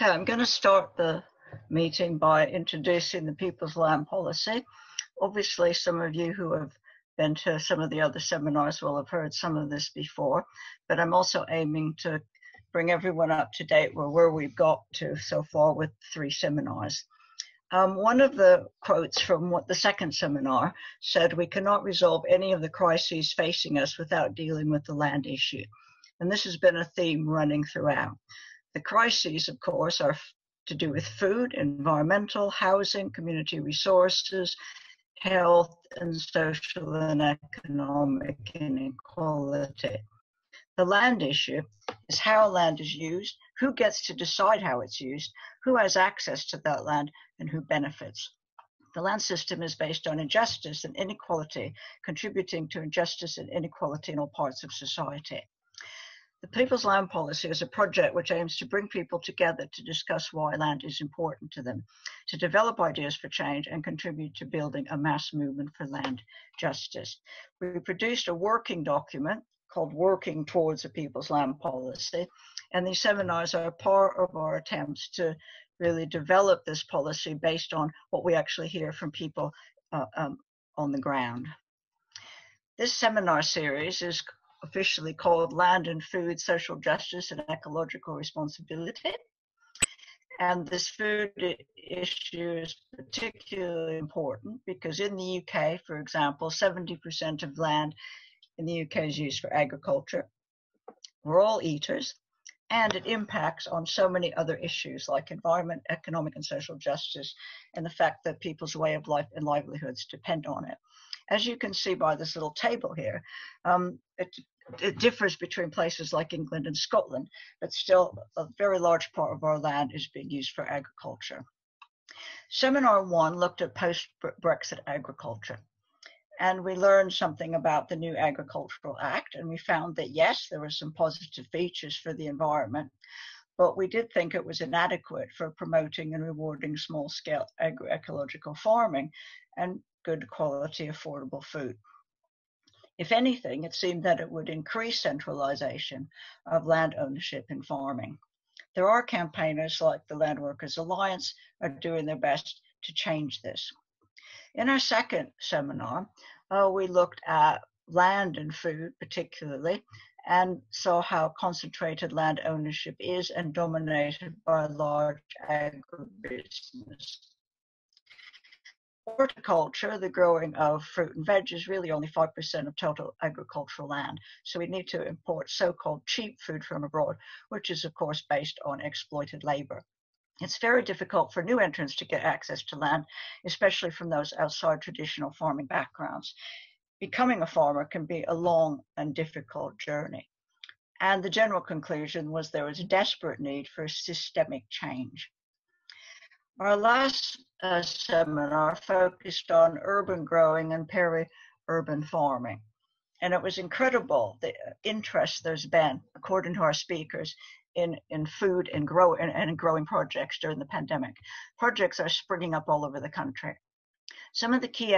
Okay, I'm going to start the meeting by introducing the People's Land Policy. Obviously, some of you who have been to some of the other seminars will have heard some of this before, but I'm also aiming to bring everyone up to date with where we've got to so far with 3 seminars. One of the quotes from the second seminar said, "We cannot resolve any of the crises facing us without dealing with the land issue." And this has been a theme running throughout. The crises, of course, are to do with food, environmental, housing, community resources, health, and social and economic inequality. The land issue is how land is used, who gets to decide how it's used, who has access to that land, and who benefits. The land system is based on injustice and inequality, contributing to injustice and inequality in all parts of society. The People's Land Policy is a project which aims to bring people together to discuss why land is important to them, to develop ideas for change and contribute to building a mass movement for land justice. We produced a working document called Working Towards a People's Land Policy, and these seminars are part of our attempts to really develop this policy based on what we actually hear from people on the ground. This seminar series is officially called Land and Food, Social Justice and Ecological Responsibility. And this food issue is particularly important because in the UK, for example, 70% of land in the UK is used for agriculture. We're all eaters, and it impacts on so many other issues like environment, economic and social justice, and the fact that people's way of life and livelihoods depend on it. As you can see by this little table here, it differs between places like England and Scotland, but still a very large part of our land is being used for agriculture. Seminar 1 looked at post-Brexit agriculture, and we learned something about the new Agricultural Act, and we found that yes, there were some positive features for the environment, but we did think it was inadequate for promoting and rewarding small-scale agroecological farming and good quality, affordable food. If anything, it seemed that it would increase centralization of land ownership in farming. There are campaigners like the Land Workers Alliance are doing their best to change this. In our second seminar, we looked at land and food particularly, and saw how concentrated land ownership is and dominated by large agribusiness. Horticulture, the growing of fruit and veg, is really only 5% of total agricultural land. So we need to import so-called cheap food from abroad, which is of course based on exploited labor. It's very difficult for new entrants to get access to land, especially from those outside traditional farming backgrounds. Becoming a farmer can be a long and difficult journey. And the general conclusion was there was a desperate need for systemic change. Our last seminar focused on urban growing and peri-urban farming. And it was incredible the interest there's been, according to our speakers, in food and growing projects during the pandemic. Projects are springing up all over the country. Some of the key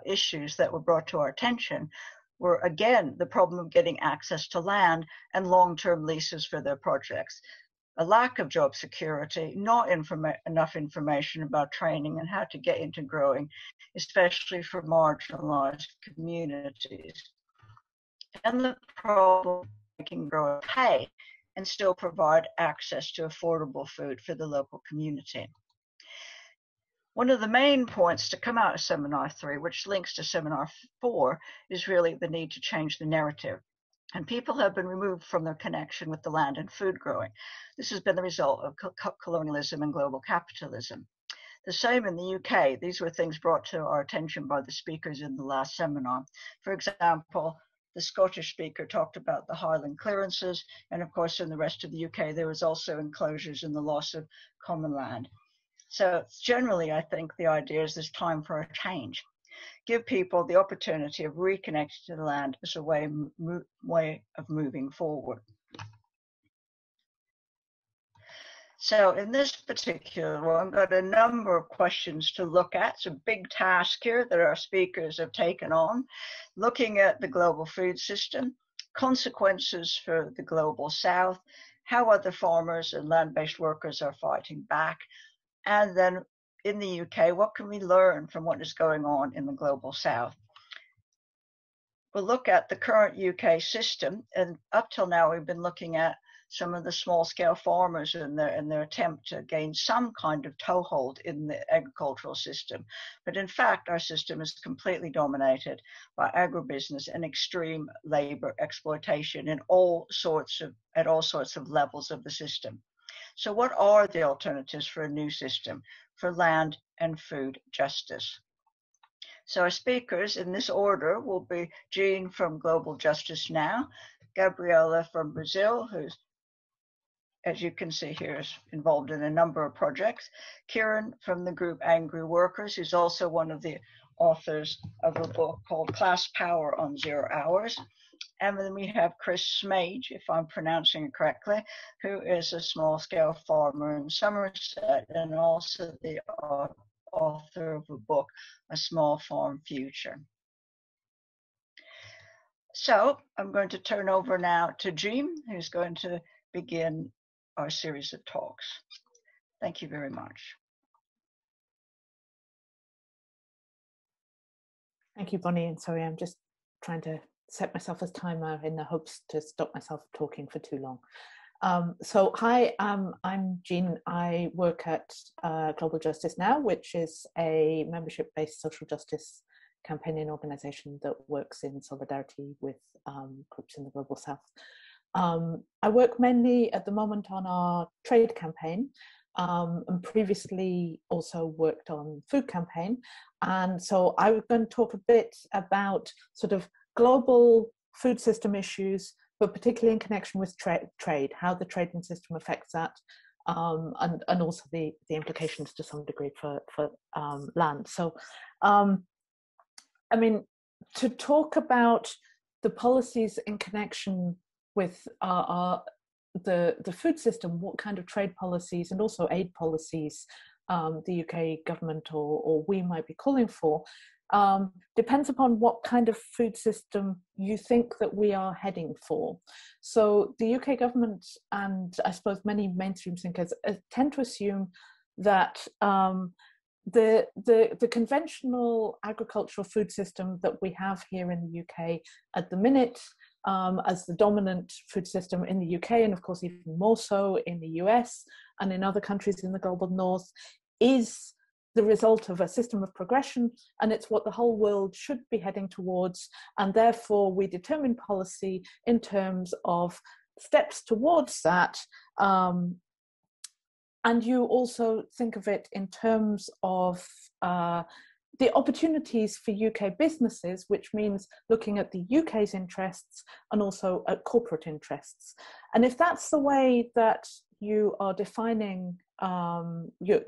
issues that were brought to our attention were, again, the problem of getting access to land and long-term leases for their projects. A lack of job security, not enough information about training and how to get into growing, especially for marginalized communities. And the problem of making growers pay and still provide access to affordable food for the local community. One of the main points to come out of Seminar 3, which links to Seminar 4, is really the need to change the narrative. And people have been removed from their connection with the land and food growing. This has been the result of colonialism and global capitalism. The same in the UK. These were things brought to our attention by the speakers in the last seminar. For example, the Scottish speaker talked about the Highland clearances, and of course in the rest of the UK there was also enclosures and the loss of common land. So generally I think the idea is there's time for a change. Give people the opportunity of reconnecting to the land as a way of moving forward. So in this particular one, I've got a number of questions to look at. It's a big task here that our speakers have taken on, looking at the global food system, consequences for the global south, how other farmers and land-based workers are fighting back, and then in the UK, what can we learn from what is going on in the global south? We'll look at the current UK system, and up till now we've been looking at some of the small-scale farmers and their attempt to gain some kind of toehold in the agricultural system. But in fact, our system is completely dominated by agribusiness and extreme labor exploitation at all sorts of levels of the system. So what are the alternatives for a new system for land and food justice? So our speakers in this order will be Jean from Global Justice Now, Gabriela from Brazil, who's, as you can see here, is involved in a number of projects, Kieran from the group Angry Workers, who's also one of the authors of a book called Class Power on 0 Hours. And then we have Chris Smage, if I'm pronouncing it correctly, who is a small-scale farmer in Somerset and also the author of a book, A Small Farm Future. So I'm going to turn over now to Jean, who's going to begin our series of talks. Thank you very much. Thank you, Bonnie. And sorry, I'm just trying to set myself as timer in the hopes to stop myself talking for too long. So hi, I'm Jean. I work at Global Justice Now, which is a membership-based social justice campaigning organisation that works in solidarity with groups in the Global South. I work mainly at the moment on our trade campaign, and previously also worked on food campaign. And so I was going to talk a bit about sort of global food system issues, but particularly in connection with trade, how the trading system affects that, and also the implications to some degree for land. So, I mean, to talk about the policies in connection with the food system, what kind of trade policies and also aid policies the UK government or we might be calling for, depends upon what kind of food system you think that we are heading for. So the UK government and I suppose many mainstream thinkers tend to assume that the conventional agricultural food system that we have here in the UK at the minute, as the dominant food system in the UK, and of course even more so in the US and in other countries in the global north, is the result of a system of progression, and it's what the whole world should be heading towards, and therefore we determine policy in terms of steps towards that. And you also think of it in terms of the opportunities for UK businesses, which means looking at the UK's interests and also at corporate interests. And if that's the way that you are defining you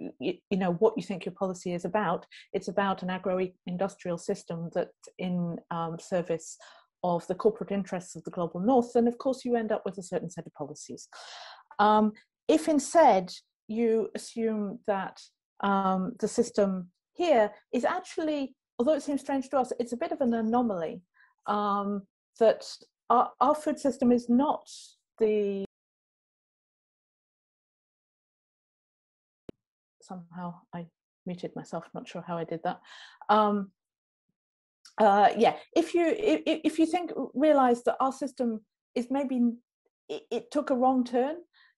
know what you think your policy is about, it's about an agro-industrial system that's in service of the corporate interests of the global north, then of course you end up with a certain set of policies. If instead you assume that the system here is actually, although it seems strange to us, it's a bit of an anomaly, that our food system is not the... Somehow I muted myself, not sure how I did that. Yeah, if you realize that our system is maybe, it took a wrong turn,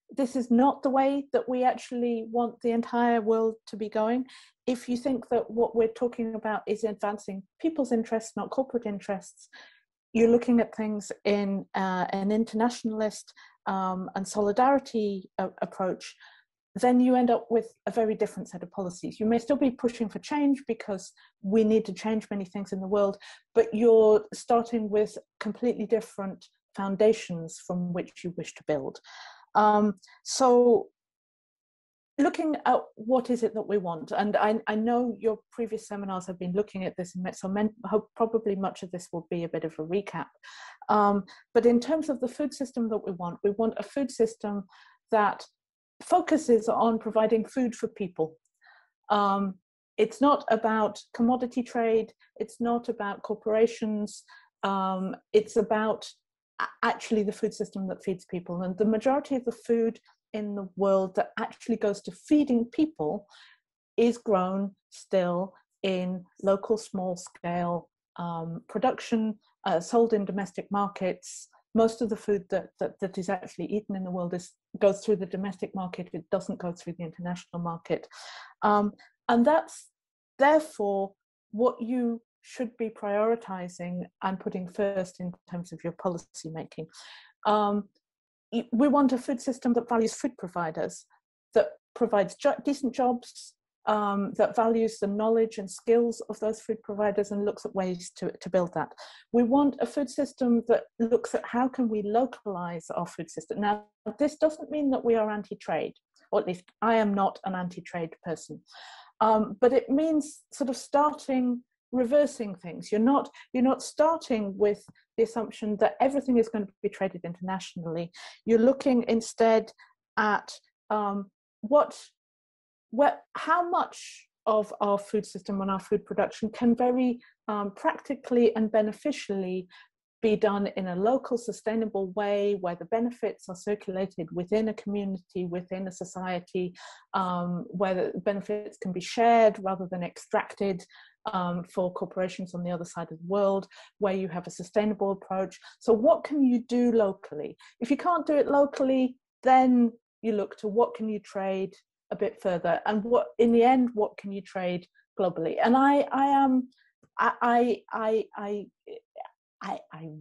this is not the way that we actually want the entire world to be going. If you think that what we're talking about is advancing people's interests, not corporate interests, you're looking at things in an internationalist and solidarity approach, then you end up with a very different set of policies. You may still be pushing for change because we need to change many things in the world, but you're starting with completely different foundations from which you wish to build. So looking at what is it that we want, and I know your previous seminars have been looking at this, so probably much of this will be a bit of a recap. But in terms of the food system that we want a food system that focuses on providing food for people. It's not about commodity trade, it's not about corporations, it's about actually the food system that feeds people. And the majority of the food in the world that actually goes to feeding people is grown still in local small scale production, sold in domestic markets. Most of the food that is actually eaten in the world goes through the domestic market. It doesn't go through the international market. And that's therefore what you should be prioritizing and putting first in terms of your policy making. We want a food system that values food providers, that provides decent jobs, that values the knowledge and skills of those food providers and looks at ways to build that. We want a food system that looks at how can we localize our food system. Now, this doesn't mean that we are anti-trade, or at least I am not an anti-trade person, but it means sort of reversing things. You're not starting with the assumption that everything is going to be traded internationally. You're looking instead at how much of our food system and our food production can very practically and beneficially be done in a local, sustainable way, where the benefits are circulated within a community, within a society, where the benefits can be shared rather than extracted for corporations on the other side of the world, where you have a sustainable approach. So what can you do locally? If you can't do it locally, then you look to what can you trade a bit further, and what in the end, what can you trade globally? And I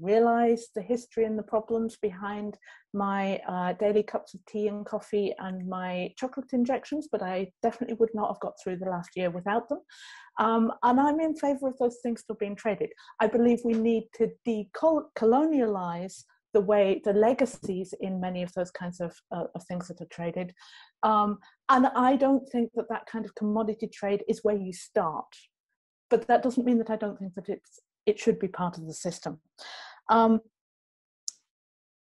realize the history and the problems behind my daily cups of tea and coffee and my chocolate injections, but I definitely would not have got through the last year without them. And I'm in favor of those things still being traded. I believe we need to decolonialize the legacies in many of those kinds of things that are traded. And I don't think that kind of commodity trade is where you start. But that doesn't mean that I don't think that it should be part of the system.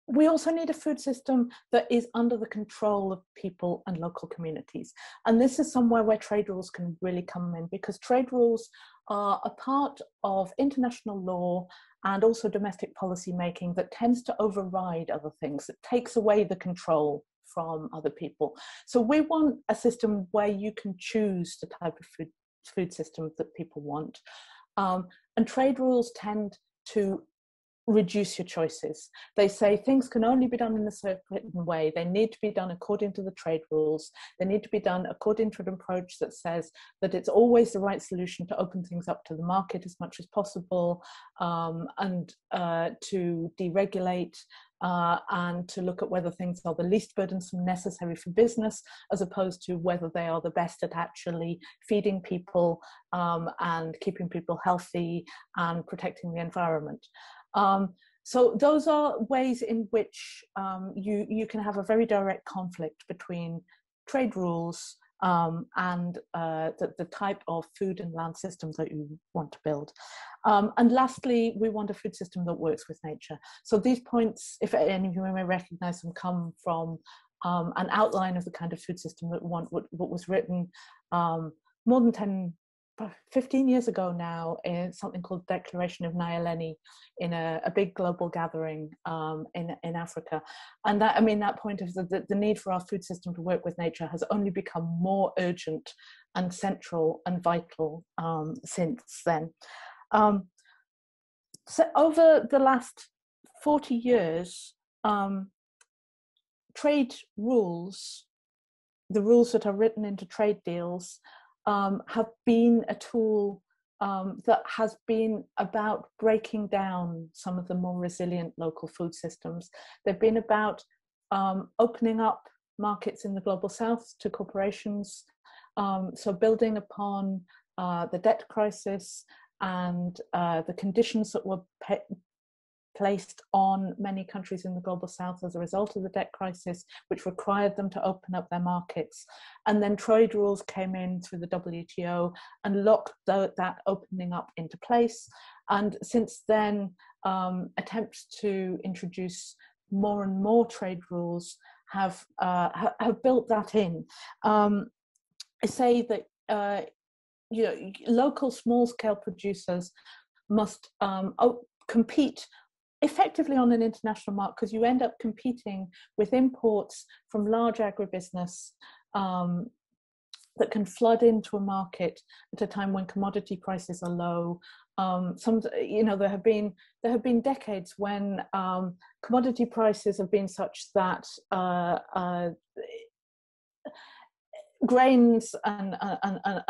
We also need a food system that is under the control of people and local communities. And this is somewhere where trade rules can really come in, because trade rules are a part of international law and also domestic policy making that tends to override other things, that takes away the control from other people. So we want a system where you can choose the type of food system that people want. And trade rules tend to reduce your choices. They say things can only be done in a certain way. They need to be done according to the trade rules. They need to be done according to an approach that says that it's always the right solution to open things up to the market as much as possible, and to deregulate, and to look at whether things are the least burdensome necessary for business, as opposed to whether they are the best at actually feeding people, and keeping people healthy and protecting the environment. So those are ways in which you can have a very direct conflict between trade rules and the type of food and land systems that you want to build. And lastly, we want a food system that works with nature. So these points, if any of you may recognize them, come from an outline of the kind of food system that we want, what was written more than 15 years ago now in something called Declaration of Nyaleni in a big global gathering in Africa. And that, I mean, that point of the need for our food system to work with nature has only become more urgent and central and vital since then. So over the last 40 years, trade rules, the rules that are written into trade deals, have been a tool that has been about breaking down some of the more resilient local food systems. They've been about opening up markets in the global south to corporations, so building upon the debt crisis and the conditions that were placed on many countries in the global south as a result of the debt crisis, which required them to open up their markets. And then trade rules came in through the WTO and locked that opening up into place. And since then, attempts to introduce more and more trade rules have built that in. I say that local small-scale producers must compete effectively on an international market, because you end up competing with imports from large agribusiness that can flood into a market at a time when commodity prices are low. There have been decades when commodity prices have been such that grains and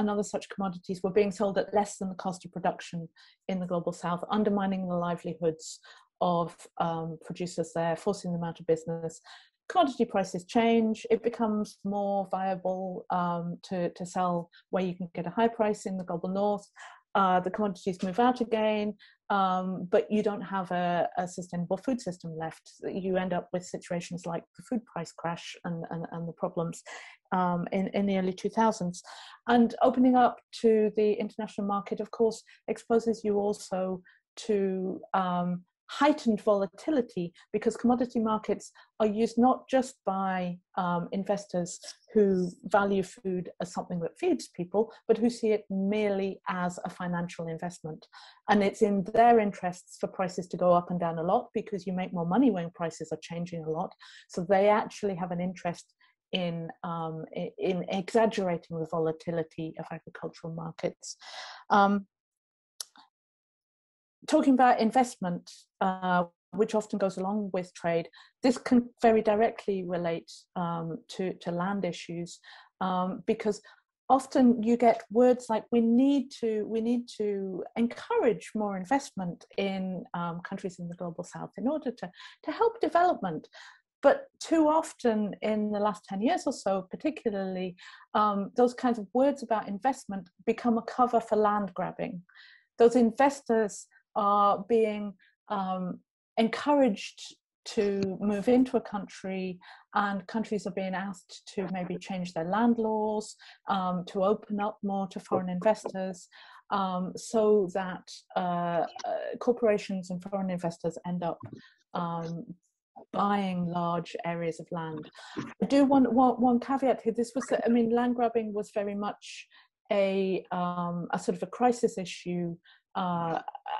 other such commodities were being sold at less than the cost of production in the global south, undermining the livelihoods of producers there, forcing them out of business. Commodity prices change, it becomes more viable to sell where you can get a high price in the global north. The commodities move out again, but you don't have a sustainable food system left. You end up with situations like the food price crash and the problems in the early 2000s. And opening up to the international market, of course, exposes you also to heightened volatility, because commodity markets are used not just by investors who value food as something that feeds people, but who see it merely as a financial investment. And it's in their interests for prices to go up and down a lot, because you make more money when prices are changing a lot. So they actually have an interest in exaggerating the volatility of agricultural markets. Talking about investment, which often goes along with trade, this can very directly relate to land issues, because often you get words like we need to encourage more investment in countries in the global south in order to help development. But too often in the last 10 years or so, particularly, those kinds of words about investment become a cover for land grabbing. Those investors are being encouraged to move into a country, and countries are being asked to maybe change their land laws, to open up more to foreign investors, so that corporations and foreign investors end up buying large areas of land. I do want one caveat here. This was, land grabbing was very much a sort of a crisis issue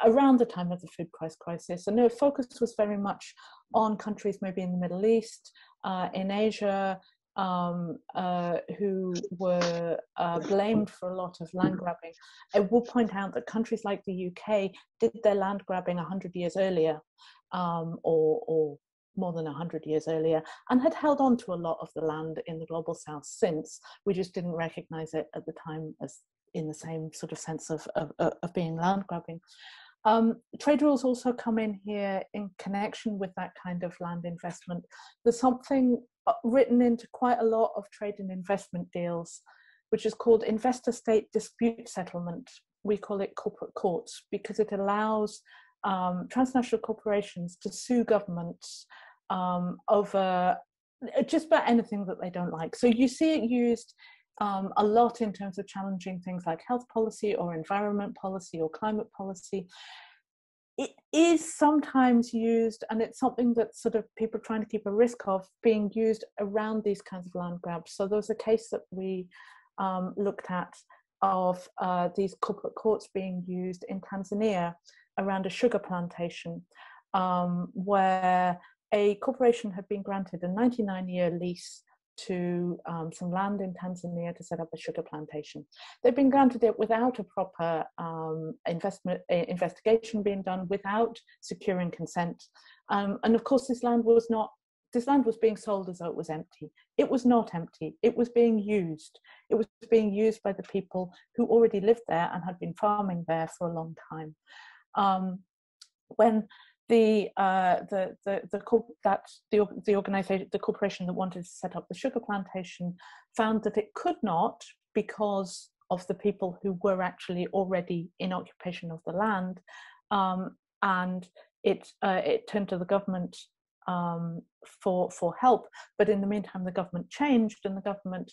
around the time of the food price crisis, and the focus was very much on countries maybe in the Middle East, in Asia, who were blamed for a lot of land grabbing. I will point out that countries like the UK did their land grabbing 100 years earlier, or more than 100 years earlier, and had held on to a lot of the land in the global south since. We just didn't recognize it at the time as in the same sort of sense of being land grabbing. Trade rules also come in here in connection with that kind of land investment. There's something written into quite a lot of trade and investment deals, which is called investor-state dispute settlement. We call it corporate courts, because it allows transnational corporations to sue governments over just about anything that they don't like. So you see it used a lot in terms of challenging things like health policy or environment policy or climate policy. It is sometimes used, and it's something that sort of people are trying to keep a risk of being used around these kinds of land grabs. So there was a case that we looked at of these corporate courts being used in Tanzania around a sugar plantation, where a corporation had been granted a 99-year lease to some land in Tanzania to set up a sugar plantation. They've been granted it without a proper investigation being done, without securing consent. And of course, this land was being sold as though it was empty. It was not empty. It was being used. It was being used by the people who already lived there and had been farming there for a long time. When the corporation that wanted to set up the sugar plantation found that it could not, because of the people who were actually already in occupation of the land, and it turned to the government for help. But in the meantime, the government changed, and the government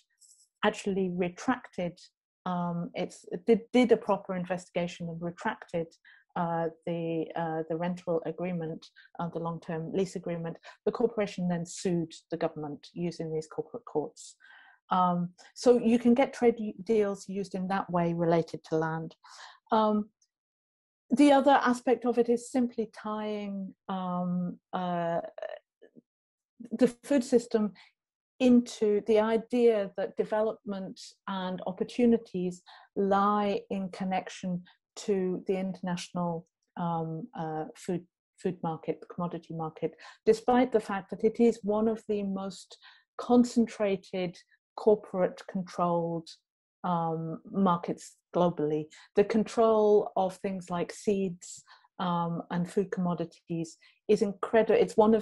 actually retracted. It did a proper investigation and retracted the rental agreement, the long-term lease agreement. The corporation then sued the government using these corporate courts. So you can get trade deals used in that way related to land. the other aspect of it is simply tying the food system into the idea that development and opportunities lie in connection to the international food market, the commodity market, despite the fact that it is one of the most concentrated, corporate controlled markets globally. The control of things like seeds and food commodities is incredible. It's one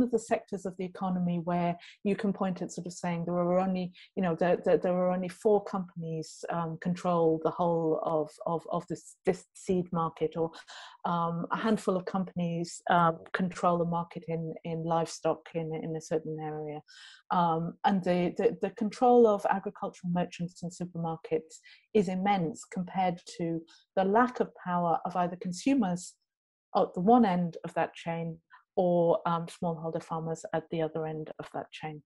of the sectors of the economy where you can point at sort of saying there are only, you know, there are only 4 companies control the whole of this seed market, or a handful of companies control the market in livestock in a certain area, and the control of agricultural merchants and supermarkets is immense compared to the lack of power of either consumers at the one end of that chain or smallholder farmers at the other end of that chain.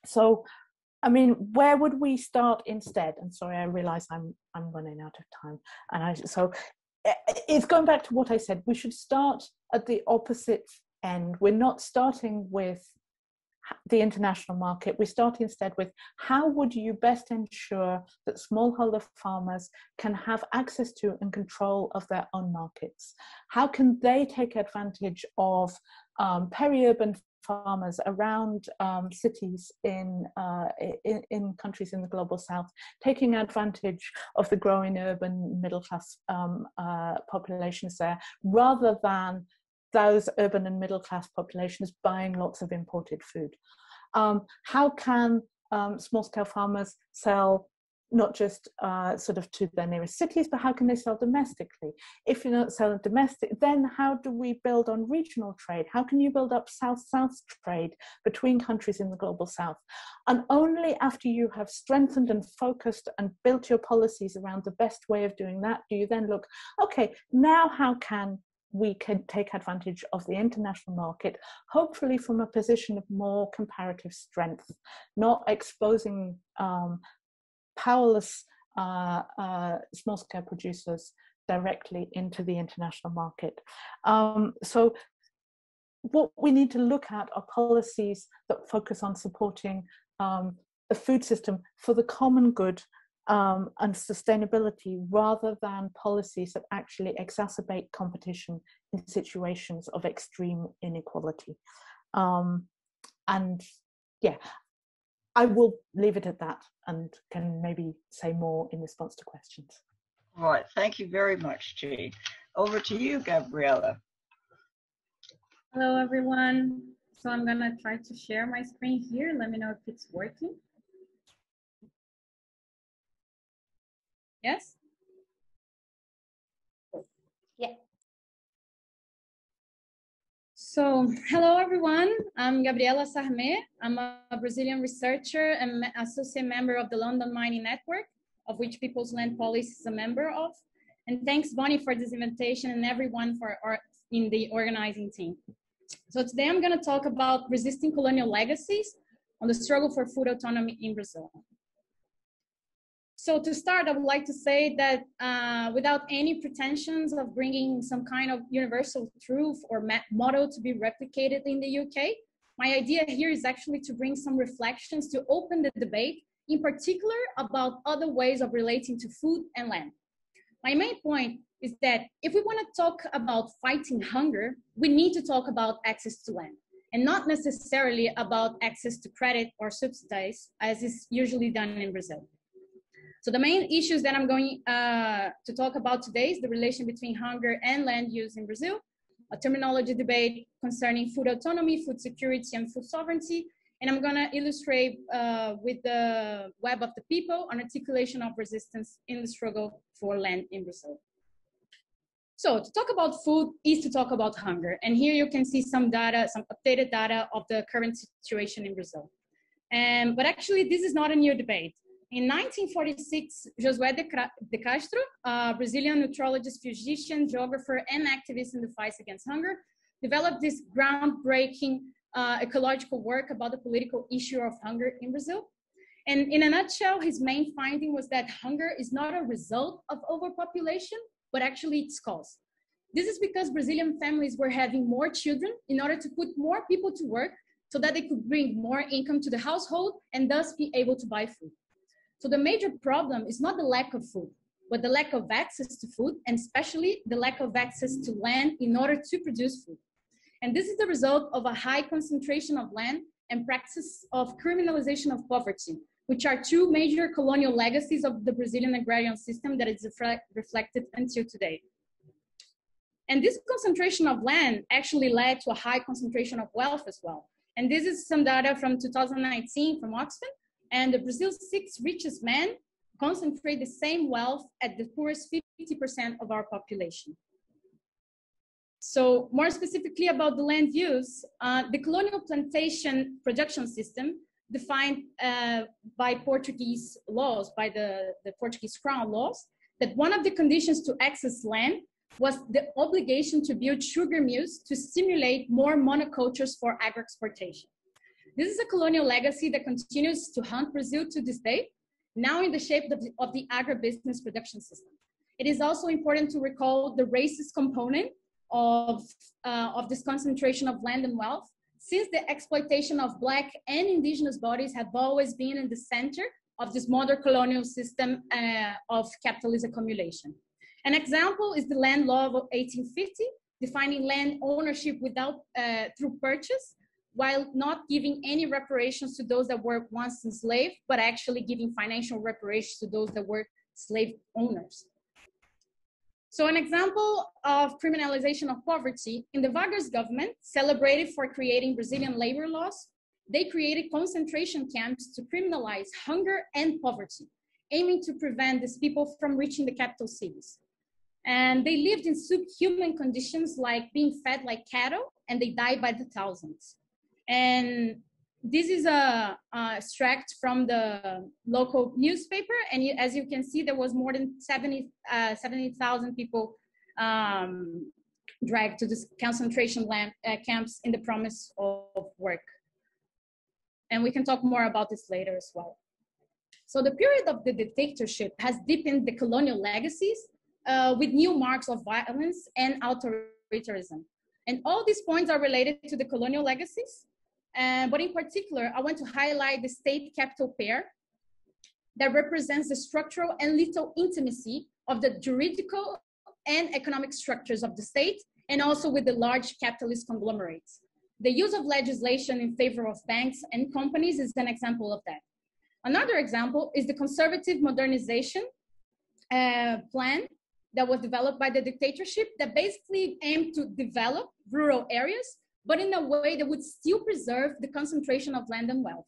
So, I mean, where would we start instead? And sorry, I realize I'm running out of time. And so it's going back to what I said. We should start at the opposite end. We're not starting with the international market. We start instead with how would you best ensure that smallholder farmers can have access to and control of their own markets? How can they take advantage of peri-urban farmers around cities in countries in the global south, taking advantage of the growing urban middle class populations there, rather than those urban and middle class populations buying lots of imported food? How can small scale farmers sell not just sort of to their nearest cities, but how can they sell domestically? If you're not selling domestic, then how do we build on regional trade? How can you build up south-south trade between countries in the global south? And only after you have strengthened and focused and built your policies around the best way of doing that do you then look, okay, now how can we can take advantage of the international market, hopefully from a position of more comparative strength, not exposing powerless small-scale producers directly into the international market. So what we need to look at are policies that focus on supporting the food system for the common good and sustainability, rather than policies that actually exacerbate competition in situations of extreme inequality. And yeah, I will leave it at that and can maybe say more in response to questions. All right, thank you very much, Jean. Over to you, Gabriela. Hello, everyone. So I'm gonna try to share my screen here. Let me know if it's working. Yes? Yeah. So, hello everyone, I'm Gabriela Sarmé. I'm a Brazilian researcher and associate member of the London Mining Network, of which People's Land Policy is a member of. And thanks, Bonnie, for this invitation and everyone in the organizing team. So today I'm gonna talk about resisting colonial legacies on the struggle for food autonomy in Brazil. So to start, I would like to say that without any pretensions of bringing some kind of universal truth or model to be replicated in the UK, my idea here is actually to bring some reflections to open the debate, in particular about other ways of relating to food and land. My main point is that if we want to talk about fighting hunger, we need to talk about access to land, and not necessarily about access to credit or subsidies, as is usually done in Brazil. So the main issues that I'm going to talk about today is the relation between hunger and land use in Brazil, a terminology debate concerning food autonomy, food security, and food sovereignty. And I'm gonna illustrate with the web of the people an articulation of resistance in the struggle for land in Brazil. So to talk about food is to talk about hunger. And here you can see some data, some updated data of the current situation in Brazil. But actually, this is not a new debate. In 1946, Josué de Castro, a Brazilian nutrologist, physician, geographer, and activist in the fight against hunger, developed this groundbreaking ecological work about the political issue of hunger in Brazil. And in a nutshell, his main finding was that hunger is not a result of overpopulation, but actually its cause. This is because Brazilian families were having more children in order to put more people to work so that they could bring more income to the household and thus be able to buy food. So the major problem is not the lack of food, but the lack of access to food, and especially the lack of access to land in order to produce food. And this is the result of a high concentration of land and practice of criminalization of poverty, which are two major colonial legacies of the Brazilian agrarian system that is reflected until today. And this concentration of land actually led to a high concentration of wealth as well. And this is some data from 2019 from Oxfam. And the Brazil's 6 richest men concentrate the same wealth at the poorest 50% of our population. So more specifically about the land use, the colonial plantation production system defined by Portuguese laws, by the Portuguese crown laws, that one of the conditions to access land was the obligation to build sugar mills to stimulate more monocultures for agro-exportation. This is a colonial legacy that continues to haunt Brazil to this day, now in the shape of the agribusiness production system. It is also important to recall the racist component of this concentration of land and wealth, since the exploitation of Black and Indigenous bodies have always been in the center of this modern colonial system of capitalist accumulation. An example is the Land Law of 1850, defining land ownership without through purchase, while not giving any reparations to those that were once enslaved, but actually giving financial reparations to those that were slave owners. So an example of criminalization of poverty, in the Vargas government, celebrated for creating Brazilian labor laws, they created concentration camps to criminalize hunger and poverty, aiming to prevent these people from reaching the capital cities. And they lived in subhuman conditions, like being fed like cattle, and they died by the thousands. And this is a extract from the local newspaper. And as you can see, there was more than 70,000 people dragged to this concentration camps in the promise of work. And we can talk more about this later as well. So the period of the dictatorship has deepened the colonial legacies with new marks of violence and authoritarianism. And all these points are related to the colonial legacies. But in particular, I want to highlight the state-capital pair that represents the structural and lethal intimacy of the juridical and economic structures of the state, and also with the large capitalist conglomerates. The use of legislation in favor of banks and companies is an example of that. Another example is the conservative modernization plan that was developed by the dictatorship that basically aimed to develop rural areas, but in a way that would still preserve the concentration of land and wealth.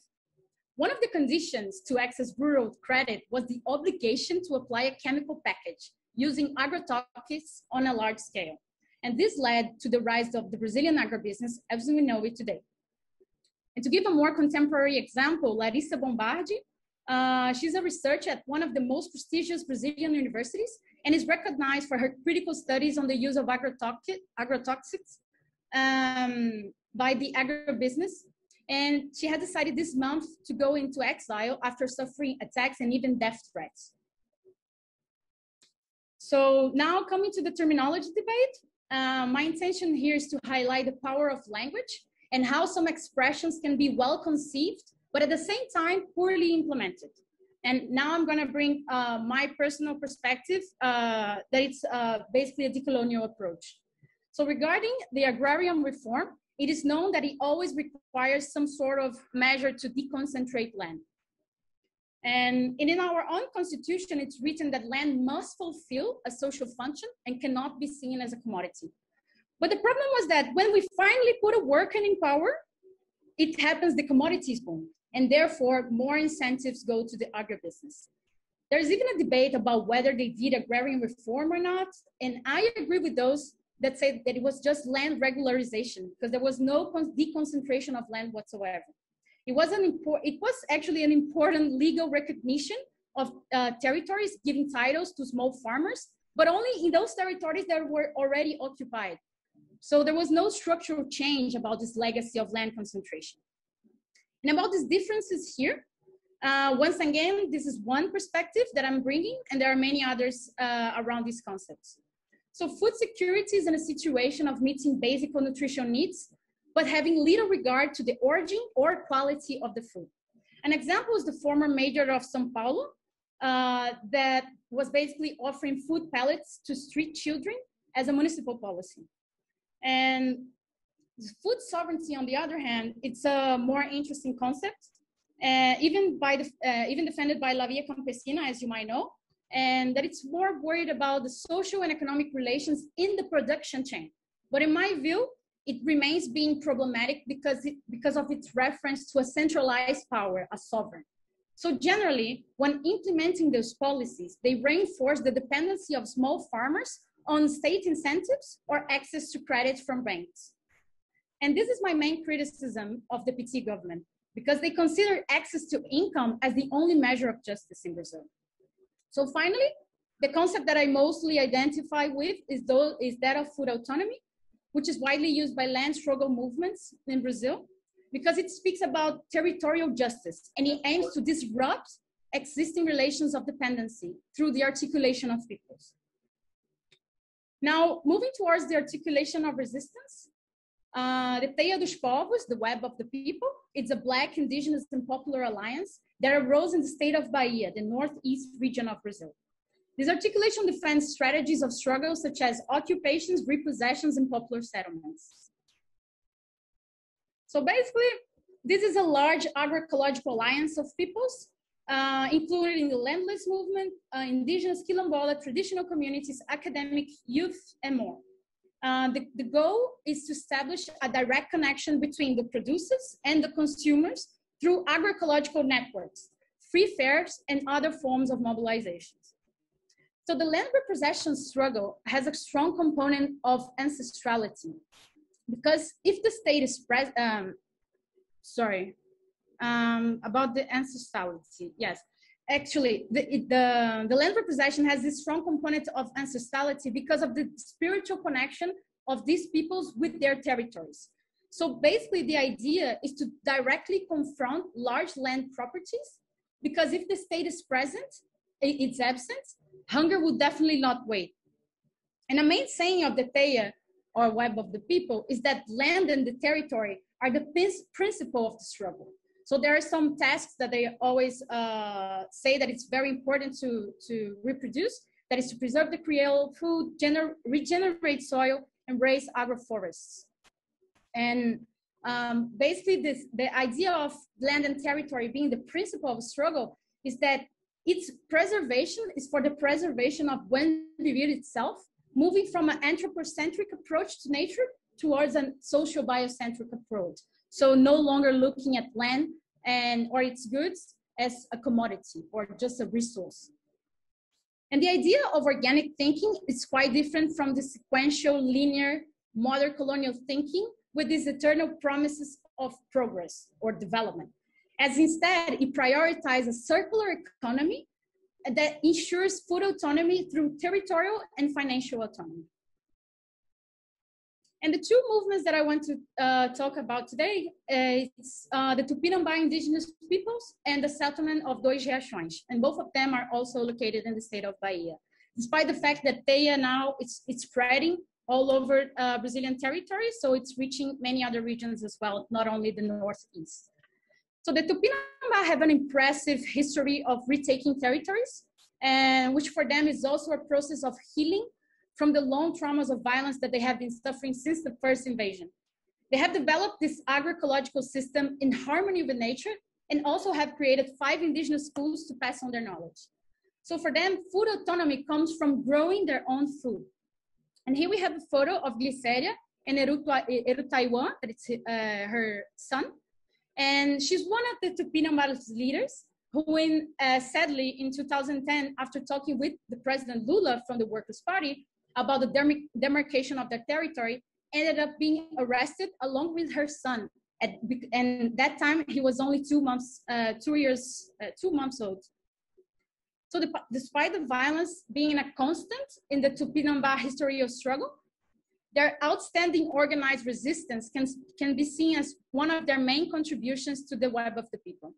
One of the conditions to access rural credit was the obligation to apply a chemical package using agrotoxics on a large scale. And this led to the rise of the Brazilian agribusiness as we know it today. And to give a more contemporary example, Larissa Bombardi, she's a researcher at one of the most prestigious Brazilian universities and is recognized for her critical studies on the use of agrotoxics by the agribusiness. And she had decided this month to go into exile after suffering attacks and even death threats. So now coming to the terminology debate, my intention here is to highlight the power of language and how some expressions can be well conceived, but at the same time, poorly implemented. And now I'm gonna bring my personal perspective that it's basically a decolonial approach. So regarding the agrarian reform, it is known that it always requires some sort of measure to deconcentrate land. And in our own constitution, it's written that land must fulfill a social function and cannot be seen as a commodity. But the problem was that when we finally put a worker in power, it happens the commodities boom, and therefore more incentives go to the agribusiness. There's even a debate about whether they did agrarian reform or not, and I agree with those that say that it was just land regularization because there was no deconcentration of land whatsoever. It was actually an important legal recognition of territories, giving titles to small farmers, but only in those territories that were already occupied. So there was no structural change about this legacy of land concentration. And about these differences here, once again, this is one perspective that I'm bringing, and there are many others around these concepts. So food security is in a situation of meeting basic nutritional needs, but having little regard to the origin or quality of the food. An example is the former mayor of São Paulo that was basically offering food pellets to street children as a municipal policy. And food sovereignty, on the other hand, it's a more interesting concept, even defended by La Via Campesina, as you might know, and that it's more worried about the social and economic relations in the production chain. But in my view, it remains being problematic because of its reference to a centralized power, a sovereign. So generally, when implementing those policies, they reinforce the dependency of small farmers on state incentives or access to credit from banks. And this is my main criticism of the PT government, because they consider access to income as the only measure of justice in Brazil. So finally, the concept that I mostly identify with is that of food autonomy, which is widely used by land struggle movements in Brazil, because it speaks about territorial justice, and it aims to disrupt existing relations of dependency through the articulation of peoples. Now, moving towards the articulation of resistance, the Teia dos Povos, the Web of the People, it's a Black, Indigenous, and Popular alliance that arose in the state of Bahia, the northeast region of Brazil. This articulation defends strategies of struggle such as occupations, repossessions, and popular settlements. So basically, this is a large agroecological alliance of peoples, including the landless movement, indigenous quilombola, traditional communities, academic, youth, and more. The goal is to establish a direct connection between the producers and the consumers through agroecological networks, free fairs, and other forms of mobilizations. So the land repossession struggle has a strong component of ancestrality, because if the state is about the ancestrality, yes. Actually, the land repossession has this strong component of ancestrality because of the spiritual connection of these peoples with their territories. So basically, the idea is to directly confront large land properties, because if the state is present, it's absent, hunger will definitely not wait. And a main saying of the Teia, or Web of the People, is that land and the territory are the principle of the struggle. So there are some tasks that they always say that it's very important to reproduce, that is to preserve the Creole food, regenerate soil, and raise agroforests. And basically the idea of land and territory being the principle of struggle is that its preservation is for the preservation of buen vivir itself, moving from an anthropocentric approach to nature towards a social biocentric approach. So no longer looking at land or its goods as a commodity or just a resource. And the idea of organic thinking is quite different from the sequential, linear, modern colonial thinking with these eternal promises of progress or development, as instead it prioritizes a circular economy that ensures food autonomy through territorial and financial autonomy. And the two movements that I want to talk about today is the Tupidamba Indigenous peoples and the settlement of Dois Riachões. And both of them are also located in the state of Bahia. Despite the fact that Teia now it's spreading all over Brazilian territory, so it's reaching many other regions as well, not only the northeast. So the Tupidamba have an impressive history of retaking territories, and which for them is also a process of healing from the long traumas of violence that they have been suffering since the first invasion. They have developed this agroecological system in harmony with nature and also have created 5 indigenous schools to pass on their knowledge. So for them, food autonomy comes from growing their own food. And here we have a photo of Glyceria and Erutaiwan, that it's her son. And she's one of the Tupinamba's leaders who, sadly, in 2010, after talking with the President Lula from the Workers' Party about the demarcation of their territory, ended up being arrested along with her son. And that time, he was only 2 months old. So despite the violence being a constant in the Tupinamba history of struggle, their outstanding organized resistance can be seen as one of their main contributions to the Web of the People.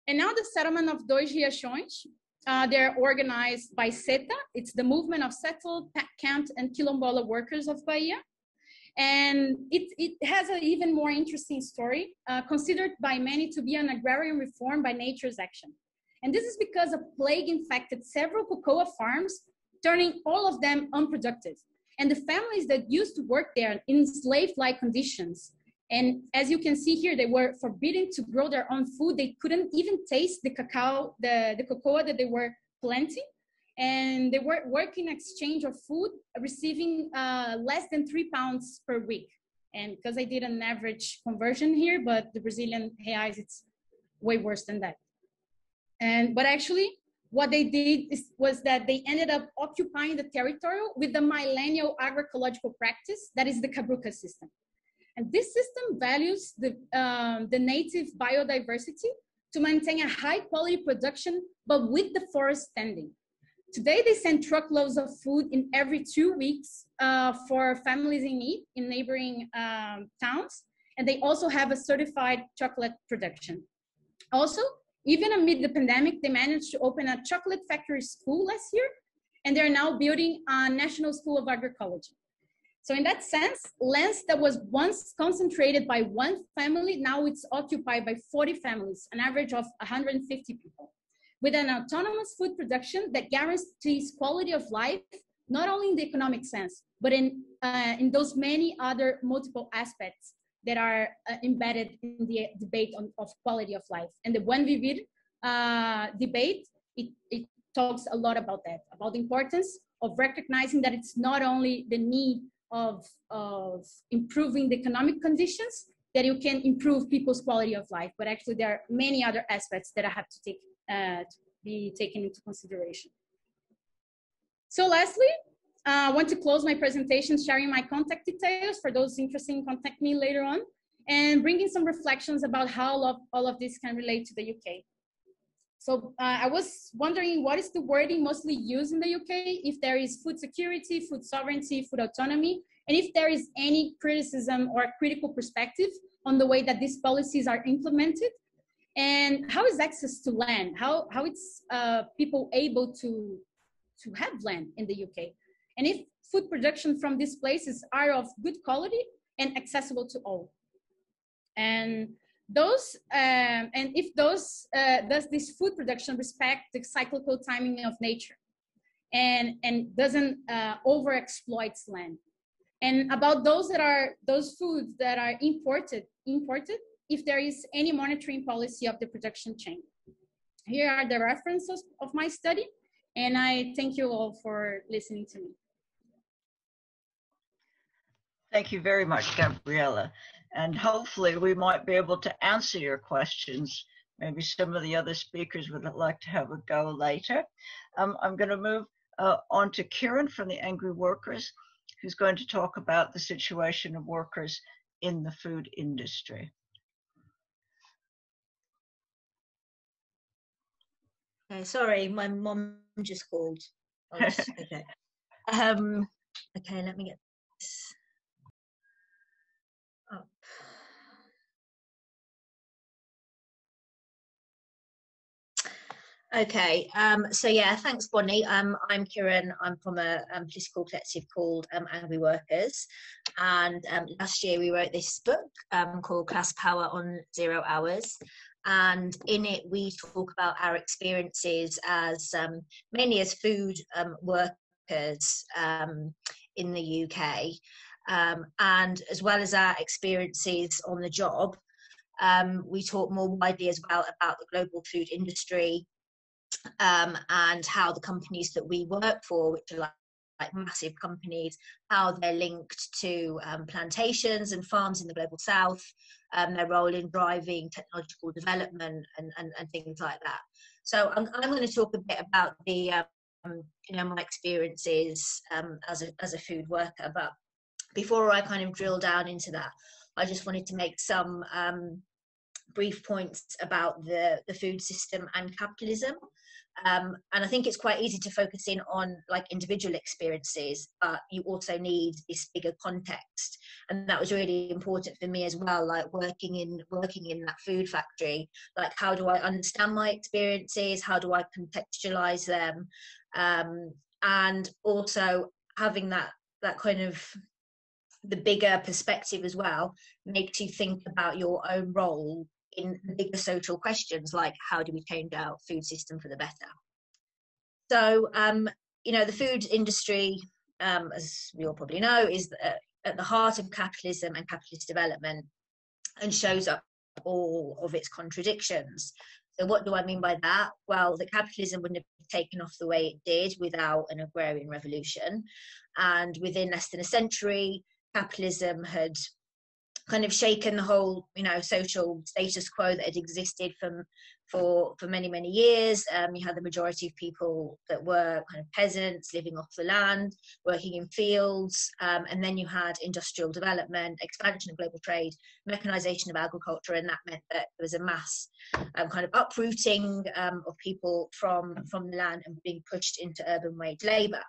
And now the settlement of Dois Riachões. They're organized by SETA. It's the movement of settled, camped, and quilombola workers of Bahia. And it has an even more interesting story, considered by many to be an agrarian reform by nature's action. And this is because a plague infected several cocoa farms, turning all of them unproductive. And the families that used to work there in slave-like conditions. And as you can see here, they were forbidden to grow their own food. They couldn't even taste the cacao, the cocoa that they were planting. And they were working in exchange of food, receiving less than 3 pounds per week. And because I did an average conversion here, but the Brazilian reais, it's way worse than that. But actually, what they did was that they ended up occupying the territory with the millennial agroecological practice, that is the Cabruca system. And this system values the native biodiversity to maintain a high quality production, but with the forest standing. Today, they send truckloads of food in every 2 weeks for families in need in neighboring towns. And they also have a certified chocolate production. Also, even amid the pandemic, they managed to open a chocolate factory school last year, and they're now building a National School of Agroecology. So in that sense, lands that was once concentrated by one family, now it's occupied by 40 families, an average of 150 people, with an autonomous food production that guarantees quality of life, not only in the economic sense, but in those many other multiple aspects that are embedded in the debate of quality of life. And the Buen Vivir debate, it talks a lot about that, about the importance of recognizing that it's not only the need of improving the economic conditions that you can improve people's quality of life, but actually there are many other aspects that I have to take to be taken into consideration. So lastly, I want to close my presentation sharing my contact details for those interested in contact me later on, and bringing some reflections about how all of this can relate to the UK. So I was wondering, what is the wording mostly used in the UK? If there is food security, food sovereignty, food autonomy, and if there is any criticism or critical perspective on the way that these policies are implemented, and how is access to land? How it's people able to have land in the UK? And if food production from these places are of good quality and accessible to all? And those and if those does this food production respect the cyclical timing of nature and doesn't overexploit land? And about those foods that are imported, if there is any monitoring policy of the production chain. Here are the references of my study, and I thank you all for listening to me. Thank you very much, Gabriela. And hopefully we might be able to answer your questions. Maybe some of the other speakers would like to have a go later. I'm going to move on to Kieran from the Angry Workers, who's going to talk about the situation of workers in the food industry. Sorry, my mom just called. Okay. Okay, let me get this up. Okay, so yeah, thanks, Bonnie. I'm Kieran. I'm from a political collective called Angry Workers, and last year we wrote this book called Class Power on 0 Hours. And in it, we talk about our experiences as mainly as food workers in the UK, and as well as our experiences on the job. We talk more widely as well about the global food industry and how the companies that we work for, which are like massive companies, how they're linked to plantations and farms in the global south, their role in driving technological development and things like that. So I'm going to talk a bit about the my experiences as a food worker. But before I kind of drill down into that, I just wanted to make some brief points about the food system and capitalism. And I think it's quite easy to focus in on like individual experiences, but you also need this bigger context. And that was really important for me as well, like working in that food factory. Like, how do I understand my experiences? How do I contextualize them? And also having that kind of the bigger perspective as well makes you think about your own role in the bigger social questions, like how do we change our food system for the better. So, the food industry, as we all probably know, is at the heart of capitalism and capitalist development, and shows up all of its contradictions. So what do I mean by that? Well, the capitalism wouldn't have taken off the way it did without an agrarian revolution. And within less than a century, capitalism had kind of shaken the whole, social status quo that had existed for many, many years. You had the majority of people that were kind of peasants living off the land, working in fields, and then you had industrial development, expansion of global trade, mechanization of agriculture, and that meant that there was a mass kind of uprooting of people from the land and being pushed into urban wage labour.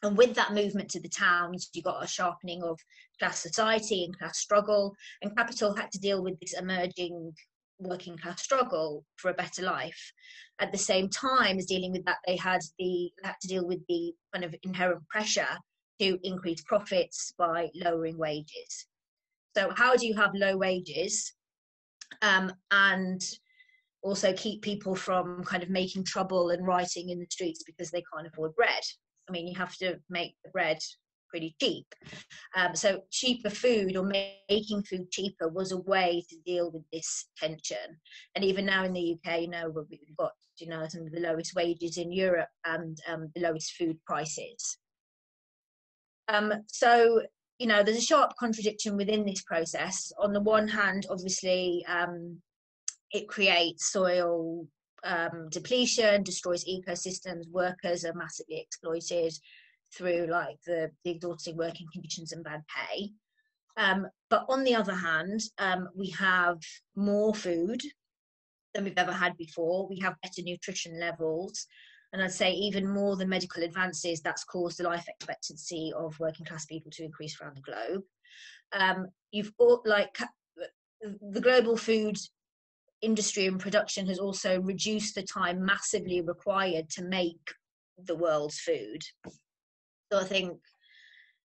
And with that movement to the towns, you got a sharpening of class society and class struggle, and capital had to deal with this emerging working class struggle for a better life. At the same time as dealing with that, they had to deal with the kind of inherent pressure to increase profits by lowering wages. So how do you have low wages and also keep people from kind of making trouble and rioting in the streets because they can't afford bread? I mean, you have to make the bread pretty cheap. So cheaper food, or making food cheaper, was a way to deal with this tension. And even now in the UK, we've got, some of the lowest wages in Europe and the lowest food prices. So, there's a sharp contradiction within this process. On the one hand, obviously, it creates soil depletion, destroys ecosystems, workers are massively exploited through like the exhausting working conditions and bad pay. But on the other hand, we have more food than we've ever had before. We have better nutrition levels. And I'd say even more than medical advances, that's caused the life expectancy of working class people to increase around the globe. You've got the global food industry and production has also reduced the time massively required to make the world's food. So I think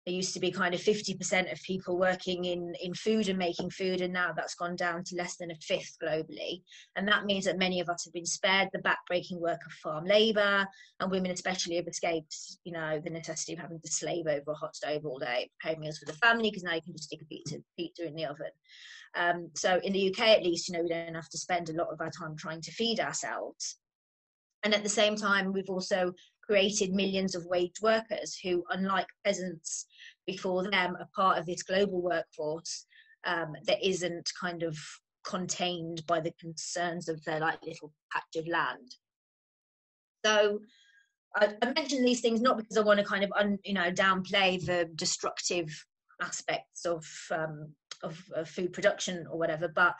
there used to be kind of 50% of people working in food and making food, and now that's gone down to less than a fifth globally. And that means that many of us have been spared the backbreaking work of farm labour, and women especially have escaped, the necessity of having to slave over a hot stove all day, preparing meals for the family, because now you can just stick a pizza in the oven. So in the UK, at least, we don't have to spend a lot of our time trying to feed ourselves. And at the same time, we've also created millions of wage workers who, unlike peasants before them, are part of this global workforce that isn't kind of contained by the concerns of their little patch of land. So I mention these things not because I want to kind of downplay the destructive aspects of food production or whatever, but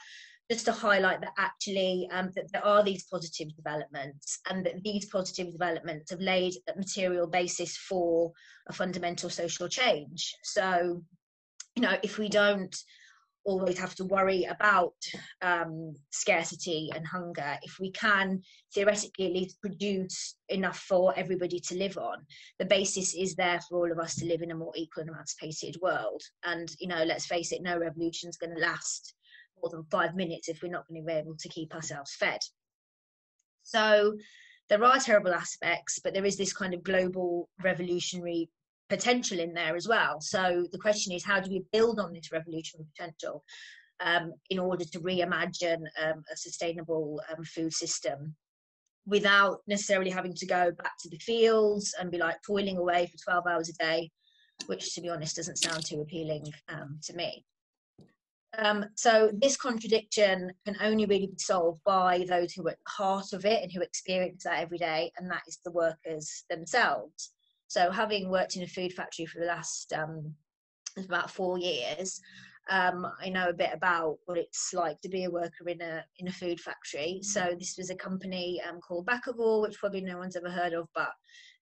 just to highlight that actually that there are these positive developments, and that these positive developments have laid a material basis for a fundamental social change. So, if we don't always have to worry about scarcity and hunger, if we can theoretically at least produce enough for everybody to live on, the basis is there for all of us to live in a more equal and emancipated world. And, let's face it, no revolution is going to last more than 5 minutes if we're not going to be able to keep ourselves fed. So there are terrible aspects, but there is this kind of global revolutionary potential in there as well. So the question is, how do we build on this revolutionary potential in order to reimagine a sustainable food system without necessarily having to go back to the fields and be toiling away for 12 hours a day, which, to be honest, doesn't sound too appealing to me. So this contradiction can only really be solved by those who are at the heart of it and who experience that every day, and that is the workers themselves. So having worked in a food factory for the last about 4 years, I know a bit about what it's like to be a worker in a food factory. So this was a company called Bakkavor, which probably no one's ever heard of, but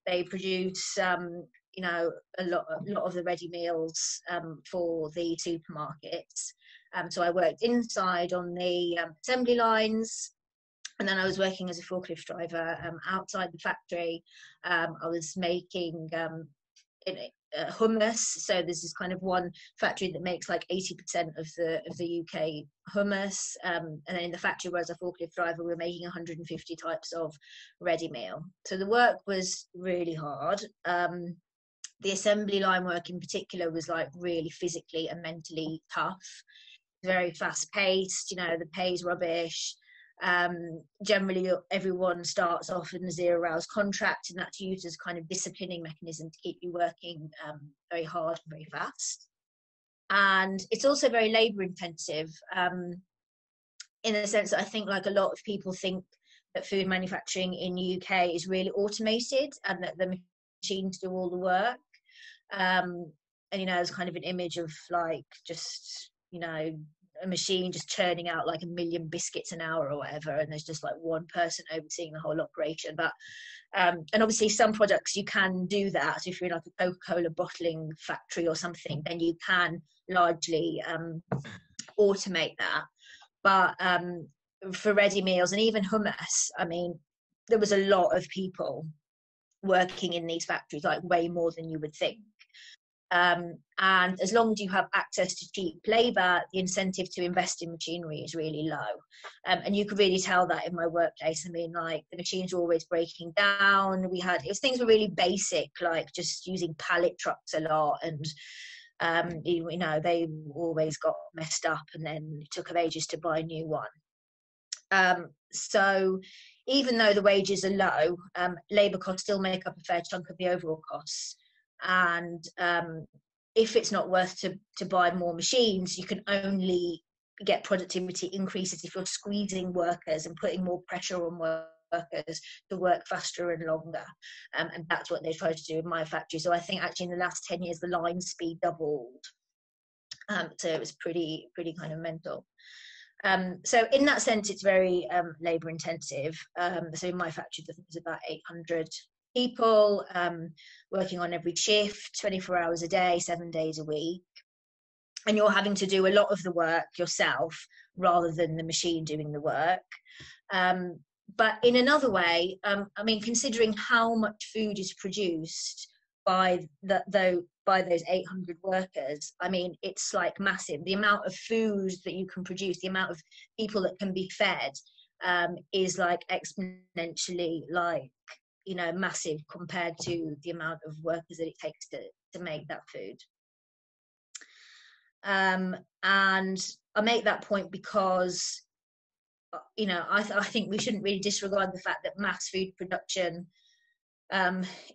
they produce you know, a lot of the ready meals for the supermarkets. So I worked inside on the assembly lines, and then I was working as a forklift driver outside the factory. I was making hummus. So there's this kind of one factory that makes like 80% of the UK hummus, and then in the factory where as a forklift driver we were making 150 types of ready meal. So the work was really hard. The assembly line work in particular was like really physically and mentally tough, very fast paced, you know, the pay's rubbish. Generally everyone starts off in a 0 hours contract, and that's used as kind of disciplining mechanism to keep you working very hard and very fast. And it's also very labor intensive, in the sense that I think like a lot of people think that food manufacturing in the UK is really automated and that the machines do all the work, and you know, it's kind of an image of like just, you know, a machine just churning out like 1 million biscuits an hour or whatever, and there's just like one person overseeing the whole operation. But and obviously some products you can do that. So if you're in like a Coca-Cola bottling factory or something, then you can largely automate that. But for ready meals and even hummus, I mean, there was a lot of people working in these factories, like way more than you would think. And as long as you have access to cheap labour, the incentive to invest in machinery is really low. And you could really tell that in my workplace. I mean, like the machines were always breaking down. Things were really basic, like just using pallet trucks a lot, and you know, they always got messed up, and then it took ages to buy a new one. So even though the wages are low, labour costs still make up a fair chunk of the overall costs. And if it's not worth to buy more machines, you can only get productivity increases if you're squeezing workers and putting more pressure on workers to work faster and longer. And that's what they tried to do in my factory. So I think actually in the last 10 years, the line speed doubled. So it was pretty kind of mental. So in that sense, it's very labour intensive. So in my factory, I think there's about 800 people working on every shift, 24 hours a day, 7 days a week. And you're having to do a lot of the work yourself rather than the machine doing the work. But in another way, I mean, considering how much food is produced by those 800 workers, I mean, it's like massive. The amount of food that you can produce, the amount of people that can be fed is like exponentially, like, you know, massive compared to the amount of workers that it takes to make that food. And I make that point because, you know, I think we shouldn't really disregard the fact that mass food production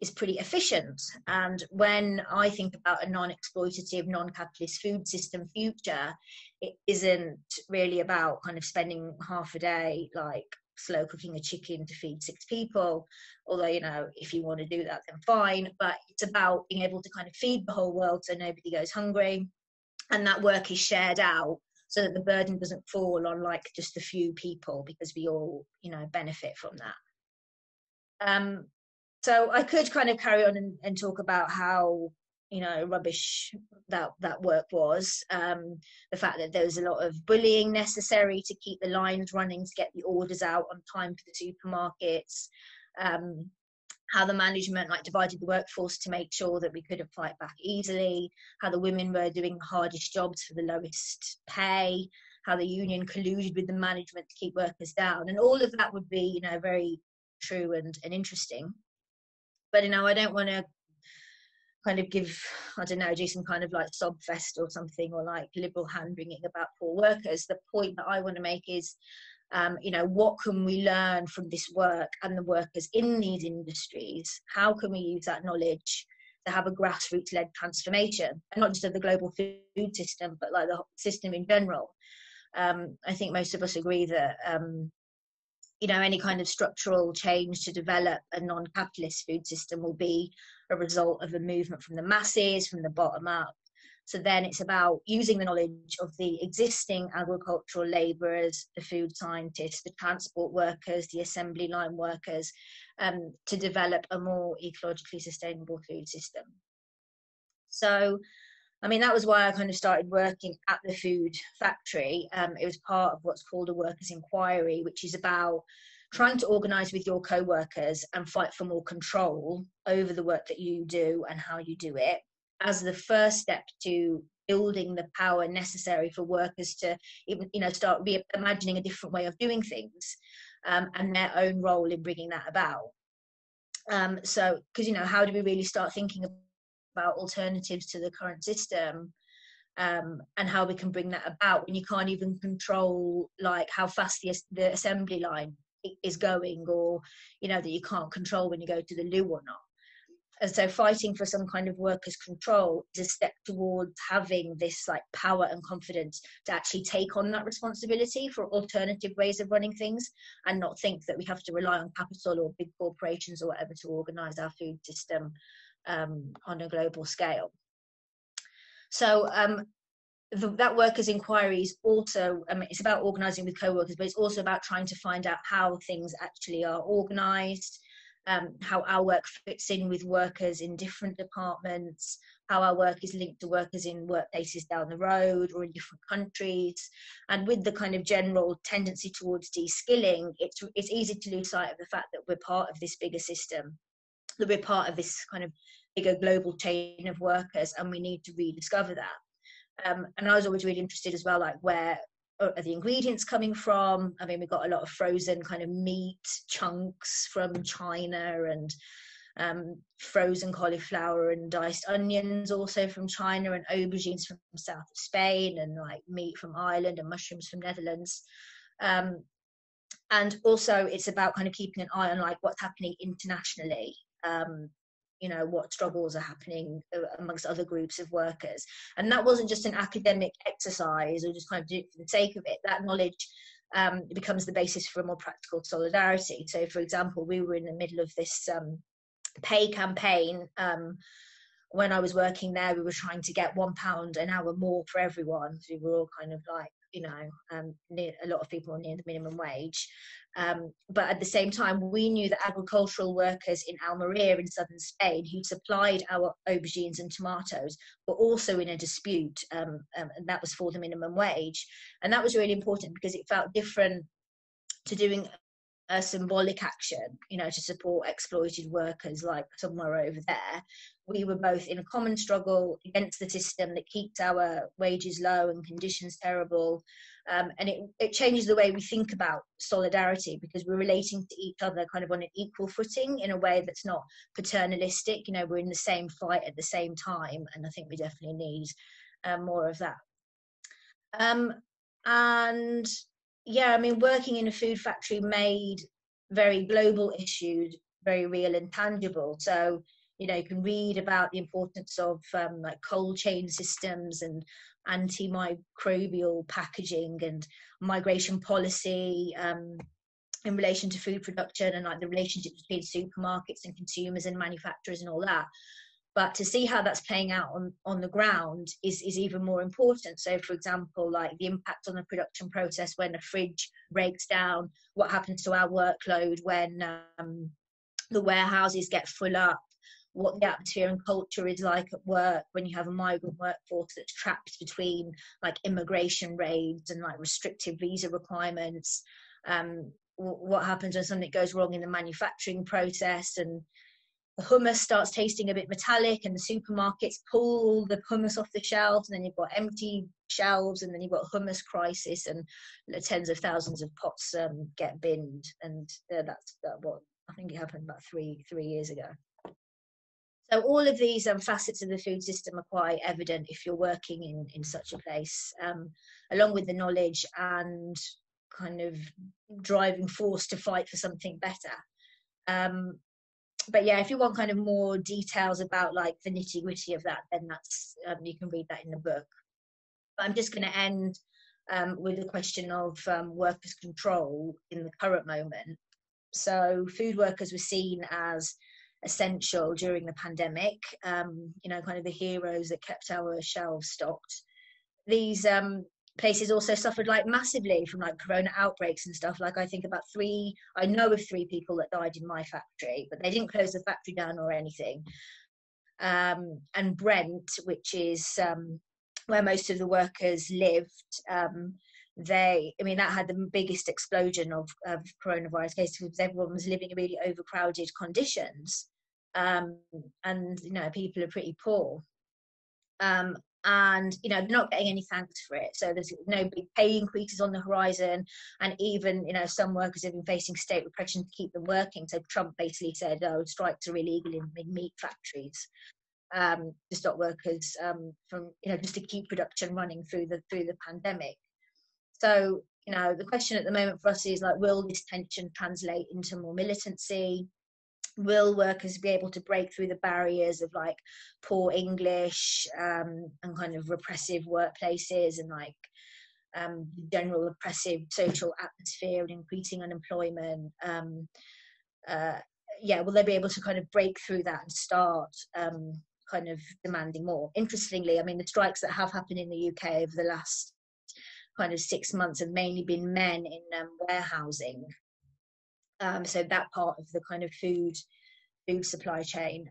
is pretty efficient. And when I think about a non-exploitative, non-capitalist food system future, it isn't really about kind of spending half a day like slow cooking a chicken to feed 6 people, although, you know, if you want to do that, then fine. But it's about being able to kind of feed the whole world so nobody goes hungry, and that work is shared out so that the burden doesn't fall on like just a few people, because we all, you know, benefit from that. So I could kind of carry on and talk about how, you know, rubbish that work was, the fact that there was a lot of bullying necessary to keep the lines running, to get the orders out on time for the supermarkets, how the management like divided the workforce to make sure that we could fight back easily, how the women were doing the hardest jobs for the lowest pay, how the union colluded with the management to keep workers down, and all of that would be, you know, very true and interesting. But, you know, I don't want to kind of give, I don't know, do some kind of like sob fest or something, or like liberal hand wringing about poor workers. The point that I want to make is, you know, what can we learn from this work and the workers in these industries? How can we use that knowledge to have a grassroots-led transformation, and not just of the global food system, but like the whole system in general? I think most of us agree that, you know, any kind of structural change to develop a non-capitalist food system will be a result of a movement from the masses, from the bottom up. So then it's about using the knowledge of the existing agricultural labourers, the food scientists, the transport workers, the assembly line workers, to develop a more ecologically sustainable food system. So, I mean, that was why I kind of started working at the food factory. It was part of what's called a workers' inquiry, which is about trying to organise with your co-workers and fight for more control over the work that you do and how you do it, as the first step to building the power necessary for workers to even, start reimagining a different way of doing things, and their own role in bringing that about. So, because, how do we really start thinking about alternatives to the current system, and how we can bring that about when you can't even control like how fast the assembly line is going, or that you can't control when you go to the loo or not. And so fighting for some kind of workers' control is a step towards having this like power and confidence to actually take on that responsibility for alternative ways of running things, and not think that we have to rely on capital or big corporations or whatever to organise our food system on a global scale. So that workers' inquiry is also, it's about organising with co-workers, but it's also about trying to find out how things actually are organised, how our work fits in with workers in different departments, how our work is linked to workers in workplaces down the road or in different countries. And with the kind of general tendency towards de-skilling, it's easy to lose sight of the fact that we're part of this bigger system, that we're part of this kind of bigger global chain of workers, and we need to rediscover that. And I was always really interested as well, like where are the ingredients coming from? I mean, we got a lot of frozen kind of meat chunks from China, and frozen cauliflower and diced onions also from China, and aubergines from south of Spain, and like meat from Ireland and mushrooms from Netherlands. And also it's about kind of keeping an eye on like what's happening internationally. What struggles are happening amongst other groups of workers. And that wasn't just an academic exercise or just kind of do it for the sake of it. That knowledge becomes the basis for a more practical solidarity. So, for example, we were in the middle of this pay campaign. When I was working there, we were trying to get £1 an hour more for everyone. So we were all kind of like, a lot of people near the minimum wage. But at the same time, we knew that agricultural workers in Almeria in southern Spain, who supplied our aubergines and tomatoes, were also in a dispute, and that was for the minimum wage. And that was really important because it felt different to doing a symbolic action, to support exploited workers like somewhere over there. We were both in a common struggle against the system that keeps our wages low and conditions terrible. And it changes the way we think about solidarity, because we're relating to each other kind of on an equal footing in a way that's not paternalistic. We're in the same fight at the same time. And I think we definitely need more of that. And yeah, I mean, working in a food factory made very global issues very real and tangible. So, you can read about the importance of like cold chain systems and antimicrobial packaging and migration policy in relation to food production, and like the relationships between supermarkets and consumers and manufacturers and all that. But to see how that's playing out on the ground is even more important. So, for example, like the impact on the production process when a fridge breaks down, what happens to our workload when the warehouses get full up, what the atmosphere and culture is like at work when you have a migrant workforce that's trapped between like immigration raids and like restrictive visa requirements, what happens when something goes wrong in the manufacturing process and the hummus starts tasting a bit metallic and the supermarkets pull the hummus off the shelves, and then you've got empty shelves, and then you've got hummus crisis, and tens of thousands of pots get binned. And that's what I think it happened about three years ago. So all of these facets of the food system are quite evident if you're working in such a place, along with the knowledge and kind of driving force to fight for something better. But yeah, if you want kind of more details about like the nitty gritty of that, then that's you can read that in the book. But I'm just going to end with the question of workers' control in the current moment. So food workers were seen as essential during the pandemic, you know, kind of the heroes that kept our shelves stocked. These places also suffered like massively from like corona outbreaks and stuff. Like I know of 3 people that died in my factory, but they didn't close the factory down or anything. And Brent, which is where most of the workers lived, that had the biggest explosion of coronavirus cases because everyone was living in really overcrowded conditions, and you know, people are pretty poor, and you know, they're not getting any thanks for it. So there's no big pay increases on the horizon, and even, you know, some workers have been facing state repression to keep them working. So Trump basically said, oh, strikes are illegal in meat factories, to stop workers from, you know, just to keep production running through the pandemic. So, you know, the question at the moment for us is like, will this tension translate into more militancy? Will workers be able to break through the barriers of like poor English and kind of repressive workplaces and like general oppressive social atmosphere and increasing unemployment? Will they be able to kind of break through that and start kind of demanding more? Interestingly, I mean, the strikes that have happened in the UK over the last kind of 6 months have mainly been men in warehousing. So that part of the kind of food supply chain.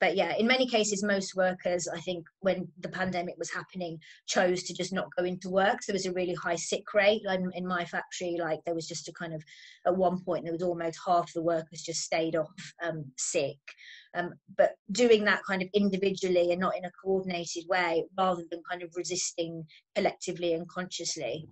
But yeah, in many cases, most workers, I think, when the pandemic was happening, chose to just not go into work. So there was a really high sick rate. In my factory, like there was just a kind of, at one point, there was almost half the workers just stayed off sick. But doing that kind of individually and not in a coordinated way, rather than kind of resisting collectively and consciously.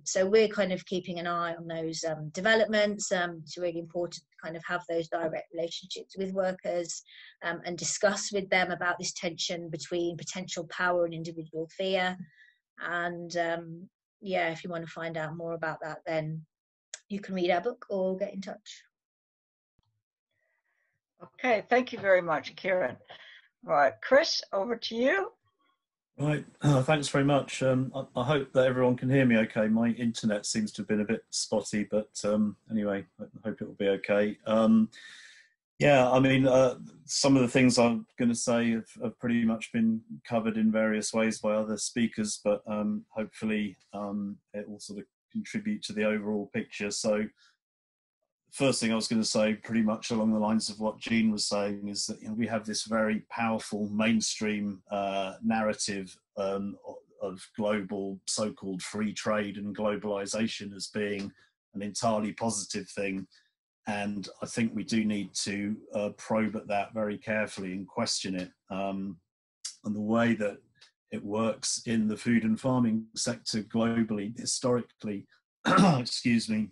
So we're kind of keeping an eye on those developments. It's really important to kind of have those direct relationships with workers and discuss with them about this tension between potential power and individual fear. And if you want to find out more about that, then you can read our book or get in touch. Okay, thank you very much, Kieran. Right, Chris, over to you. Right, thanks very much. I hope that everyone can hear me okay. My internet seems to have been a bit spotty, but anyway, I hope it will be okay. Some of the things I'm going to say have pretty much been covered in various ways by other speakers, but hopefully it will sort of contribute to the overall picture. So first thing I was going to say, pretty much along the lines of what Jean was saying, is that, you know, we have this very powerful mainstream narrative of global so-called free trade and globalization as being an entirely positive thing. And I think we do need to probe at that very carefully and question it. And the way that it works in the food and farming sector globally, historically, excuse me,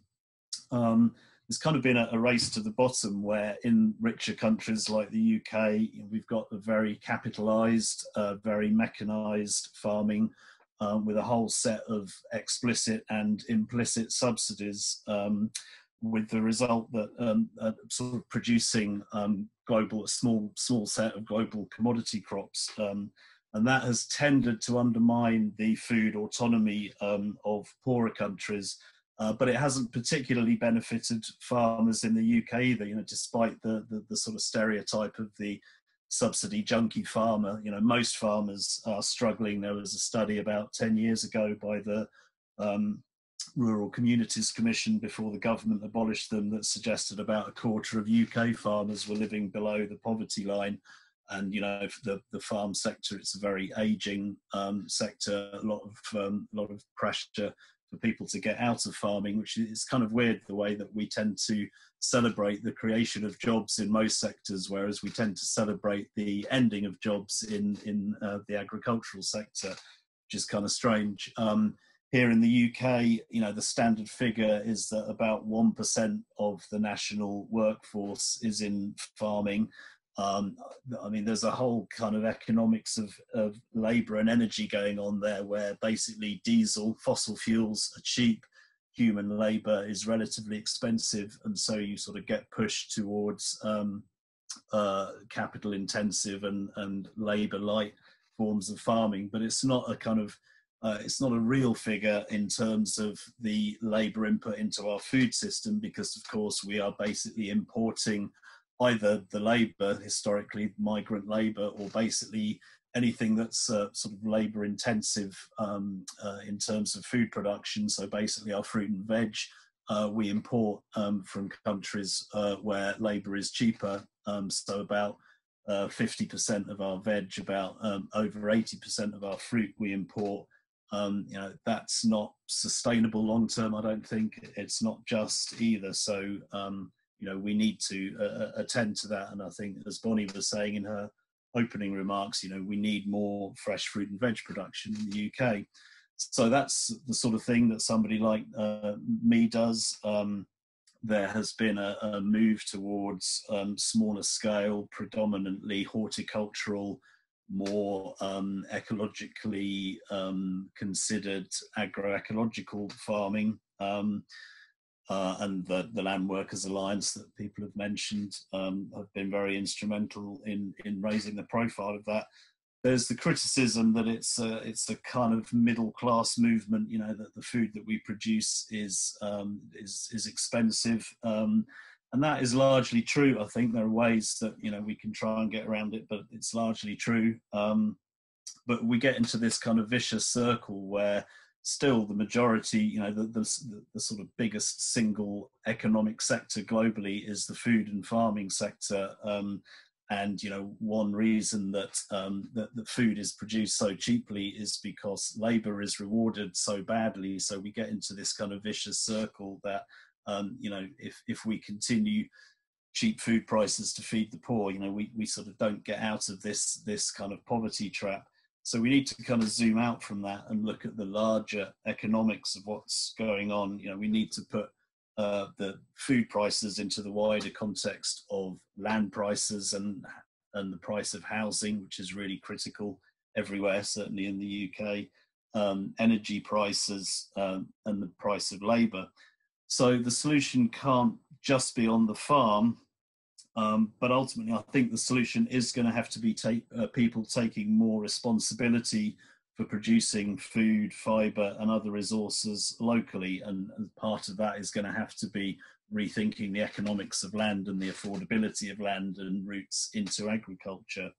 there's kind of been a race to the bottom, where in richer countries like the UK, we've got a very capitalized, very mechanized farming with a whole set of explicit and implicit subsidies, with the result that sort of producing a small set of global commodity crops. And that has tended to undermine the food autonomy of poorer countries. But it hasn't particularly benefited farmers in the UK either, you know, despite the sort of stereotype of the subsidy junkie farmer. You know, most farmers are struggling. There was a study about 10 years ago by the Rural Communities Commission, before the government abolished them, that suggested about a quarter of UK farmers were living below the poverty line. And, you know, for the farm sector, it's a very aging sector, a lot of pressure for people to get out of farming, which is kind of weird, the way that we tend to celebrate the creation of jobs in most sectors, whereas we tend to celebrate the ending of jobs in the agricultural sector, which is kind of strange. Here in the UK, you know, the standard figure is that about 1% of the national workforce is in farming. I mean, there's a whole kind of economics of labour and energy going on there, where basically diesel, fossil fuels are cheap, human labour is relatively expensive, and so you sort of get pushed towards capital intensive and labour light forms of farming. But it's not a kind of it's not a real figure in terms of the labour input into our food system, because of course we are basically importing either the labour, historically migrant labour, or basically anything that's sort of labour intensive in terms of food production. So basically our fruit and veg we import from countries where labour is cheaper. So about 50% of our veg, about over 80% of our fruit we import. You know, that's not sustainable long term, I don't think. It's not just either. So, you know, we need to attend to that. And I think, as Bonnie was saying in her opening remarks, you know, we need more fresh fruit and veg production in the UK. So that's the sort of thing that somebody like me does. There has been a move towards smaller scale, predominantly horticultural, more ecologically considered agroecological farming, and the Land Workers Alliance that people have mentioned have been very instrumental in raising the profile of that. There's the criticism that it's a kind of middle class movement, you know, that the food that we produce is expensive, and that is largely true. I think there are ways that, you know, we can try and get around it, but it's largely true. But we get into this kind of vicious circle where still the majority, you know, the sort of biggest single economic sector globally is the food and farming sector. And, you know, one reason that that food is produced so cheaply is because labour is rewarded so badly. So we get into this kind of vicious circle that, you know, if we continue cheap food prices to feed the poor, you know, we sort of don't get out of this kind of poverty trap. So we need to kind of zoom out from that and look at the larger economics of what's going on. You know, we need to put the food prices into the wider context of land prices and the price of housing, which is really critical everywhere, certainly in the UK, energy prices, and the price of labour. So the solution can't just be on the farm, but ultimately I think the solution is going to have to be people taking more responsibility for producing food, fibre and other resources locally, and part of that is going to have to be rethinking the economics of land and the affordability of land and routes into agriculture.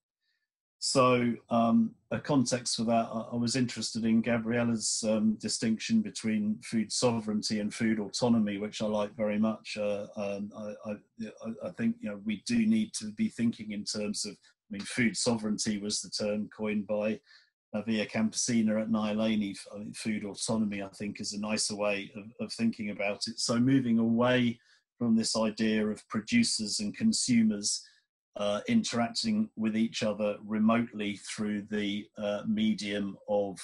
So a context for that, I was interested in Gabriella's distinction between food sovereignty and food autonomy, which I like very much. I think, you know, we do need to be thinking in terms of, I mean, food sovereignty was the term coined by Via Campesina at Nylani. I mean, food autonomy, I think, is a nicer way of thinking about it. So moving away from this idea of producers and consumers interacting with each other remotely through the medium of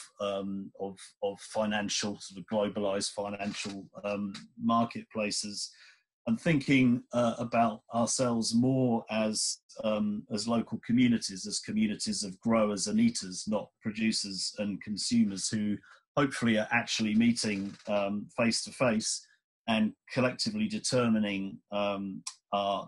financial, sort of globalized financial marketplaces, and thinking about ourselves more as local communities, as communities of growers and eaters, not producers and consumers, who hopefully are actually meeting face to face and collectively determining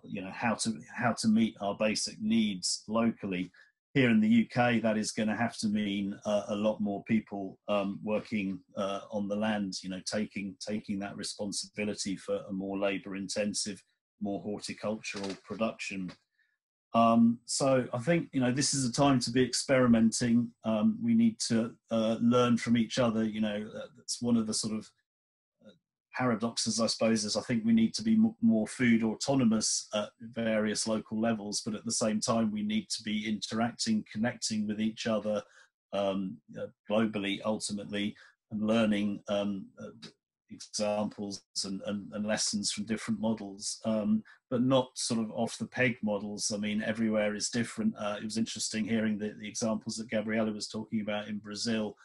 you know, how to meet our basic needs locally. Here in the UK, that is going to have to mean a lot more people working on the land, you know, taking that responsibility for a more labour-intensive, more horticultural production. So I think, you know, this is a time to be experimenting. We need to learn from each other. You know, that's one of the sort of paradoxes, I suppose, is I think we need to be more food autonomous at various local levels, but at the same time we need to be interacting, connecting with each other globally, ultimately, and learning examples and lessons from different models, but not sort of off the peg models. I mean, everywhere is different. It was interesting hearing the examples that Gabriella was talking about in Brazil.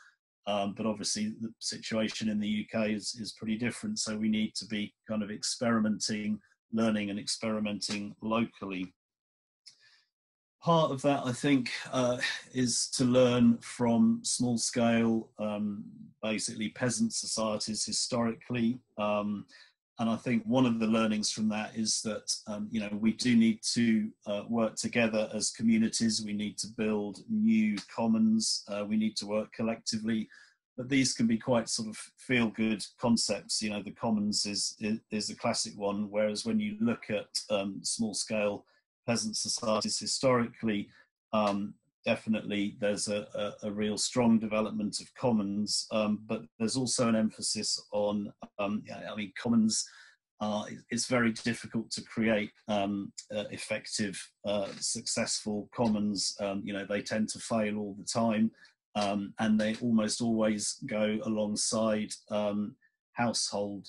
But obviously the situation in the UK is pretty different. So we need to be kind of experimenting, learning and experimenting locally. Part of that, I think, is to learn from small scale, basically peasant societies historically. And I think one of the learnings from that is that, you know, we do need to work together as communities. We need to build new commons. We need to work collectively. But these can be quite sort of feel-good concepts. You know, the commons is a classic one. Whereas when you look at small-scale peasant societies historically, definitely there's a real strong development of commons, but there's also an emphasis on, commons, it's very difficult to create effective, successful commons. They tend to fail all the time, and they almost always go alongside household,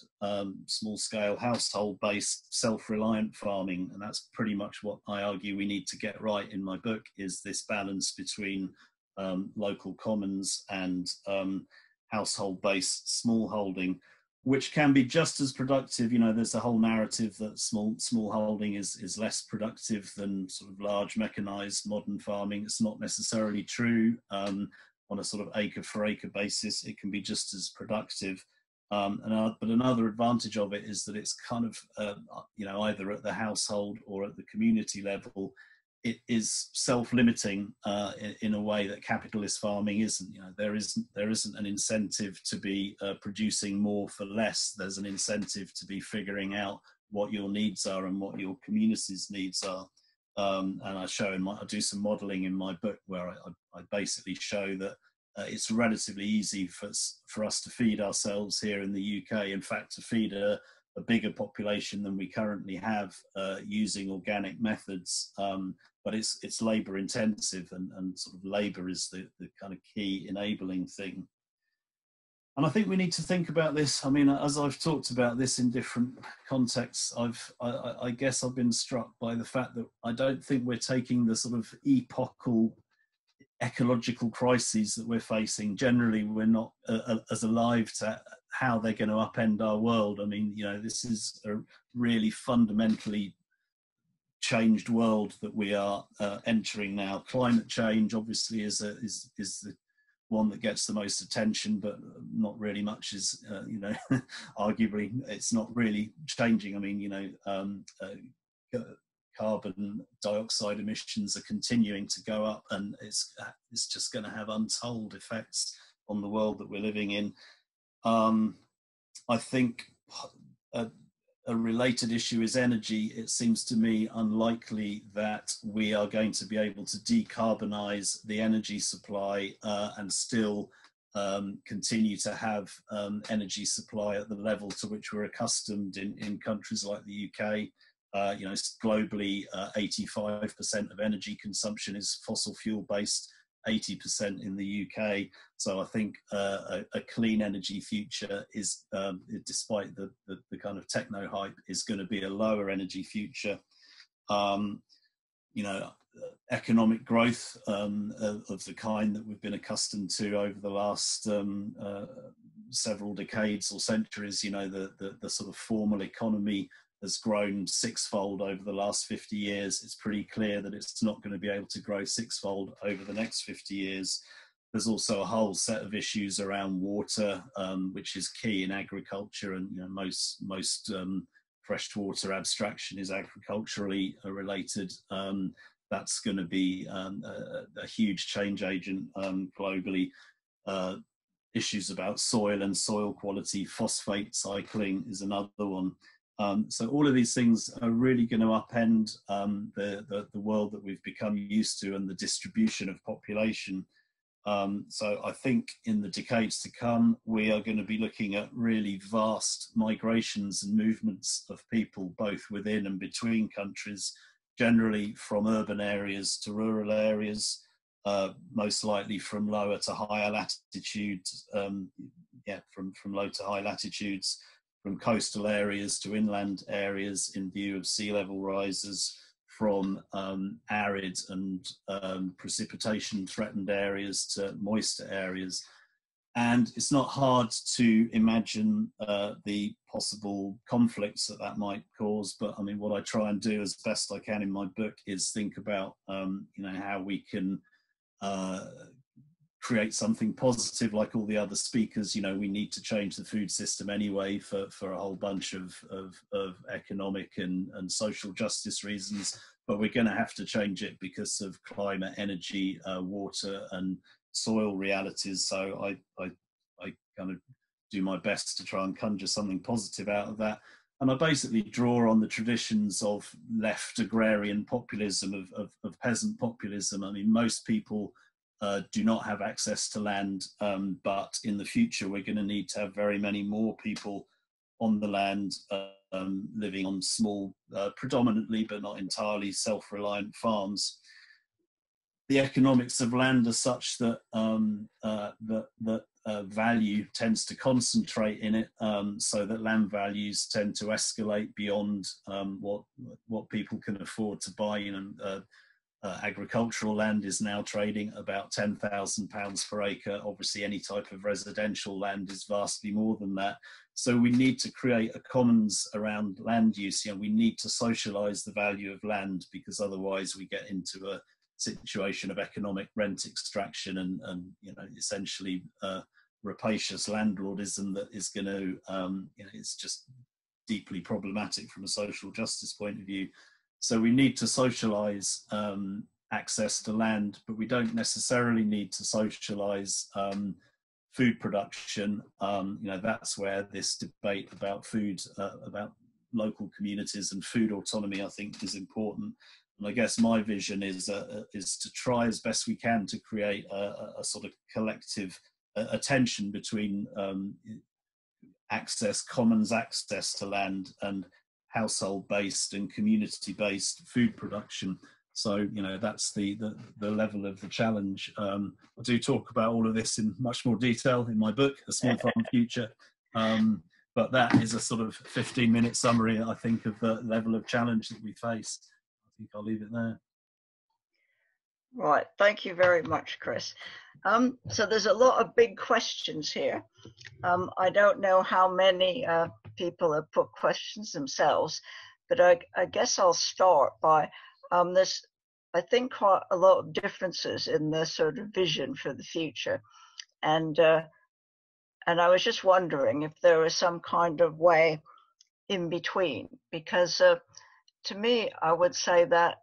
small-scale household-based self-reliant farming, and that's pretty much what I argue we need to get right in my book, is this balance between local commons and household-based smallholding, which can be just as productive. There's a whole narrative that small holding is less productive than sort of large mechanized modern farming. It's not necessarily true. On a sort of acre for acre basis, it can be just as productive. But another advantage of it is that it's kind of, either at the household or at the community level, it is self-limiting in a way that capitalist farming isn't. There isn't an incentive to be producing more for less. There's an incentive to be figuring out what your needs are and what your community's needs are. And I do some modelling in my book where I basically show that it's relatively easy for us to feed ourselves here in the UK. In fact, to feed a bigger population than we currently have using organic methods, but it's labour intensive, and sort of labour is the kind of key enabling thing. And I think we need to think about this. I mean, as I've talked about this in different contexts, I guess I've been struck by the fact that I don't think we're taking the sort of epochal ecological crises that we're facing. Generally, we're not as alive to how they're going to upend our world. I mean, this is a really fundamentally changed world that we are entering now. Climate change, obviously, is the one that gets the most attention, but not really much is, arguably, it's not really changing. I mean, carbon dioxide emissions are continuing to go up, and it's just going to have untold effects on the world that we're living in. I think a related issue is energy. It seems to me unlikely that we are going to be able to decarbonize the energy supply and still continue to have energy supply at the level to which we're accustomed in countries like the UK. Globally, 85% of energy consumption is fossil fuel based, 80% in the UK. So I think a clean energy future is, despite the kind of techno hype, is going to be a lower energy future. Economic growth of the kind that we've been accustomed to over the last several decades or centuries, the sort of formal economy has grown sixfold over the last 50 years. It's pretty clear that it's not going to be able to grow sixfold over the next 50 years. There's also a whole set of issues around water, which is key in agriculture, and most freshwater abstraction is agriculturally related. That's going to be a huge change agent globally. Issues about soil and soil quality, phosphate cycling is another one. So all of these things are really going to upend the world that we've become used to and the distribution of population. So I think in the decades to come, we are going to be looking at really vast migrations and movements of people, both within and between countries, generally from urban areas to rural areas, most likely from lower to higher latitudes, from low to high latitudes, from coastal areas to inland areas in view of sea level rises, from arid and precipitation threatened areas to moister areas. And it's not hard to imagine the possible conflicts that might cause, but I mean, what I try and do as best I can in my book is think about how we can create something positive. Like all the other speakers, we need to change the food system anyway for a whole bunch of economic and social justice reasons, but we're going to have to change it because of climate, energy, water and soil realities. So I kind of do my best to try and conjure something positive out of that. And I basically draw on the traditions of left agrarian populism, of peasant populism. I mean, most people do not have access to land, but in the future we're going to need to have very many more people on the land, living on small, predominantly but not entirely self-reliant farms. The economics of land are such that value tends to concentrate in it, so that land values tend to escalate beyond what people can afford to buy. You know, agricultural land is now trading about £10,000 per acre. Obviously, any type of residential land is vastly more than that. So we need to create a commons around land use. You know, we need to socialise the value of land, because otherwise we get into a situation of economic rent extraction and you know, essentially rapacious landlordism that is going to, you know, it's just deeply problematic from a social justice point of view. So we need to socialise access to land, but we don't necessarily need to socialise food production. You know, that's where this debate about food, about local communities and food autonomy, I think, is important. And I guess my vision is to try as best we can to create a sort of collective attention between commons access to land and household-based and community-based food production. So, you know, that's the level of the challenge. I do talk about all of this in much more detail in my book, A Small Farm Future. But that is a sort of 15-minute summary, I think, of the level of challenge that we face. I think I'll leave it there. Right, thank you very much, Chris. So there's a lot of big questions here. I don't know how many people have put questions themselves, but I guess I'll start by there's, I think, quite a lot of differences in the sort of vision for the future. And I was just wondering if there was some kind of way in between, because to me, I would say that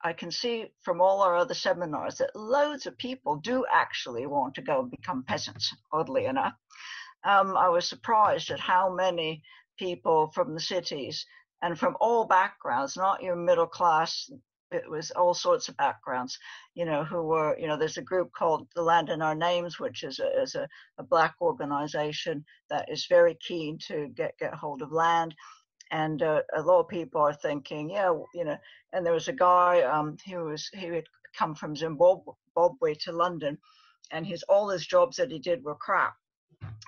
I can see from all our other seminars that loads of people do actually want to go and become peasants, oddly enough. I was surprised at how many people from the cities and from all backgrounds, not your middle class, it was all sorts of backgrounds, you know, who were, you know, there's a group called The Land in Our Names, which is a Black organization that is very keen to get hold of land. And a lot of people are thinking, yeah, you know, and there was a guy who had come from Zimbabwe to London, and all his jobs that he did were crap.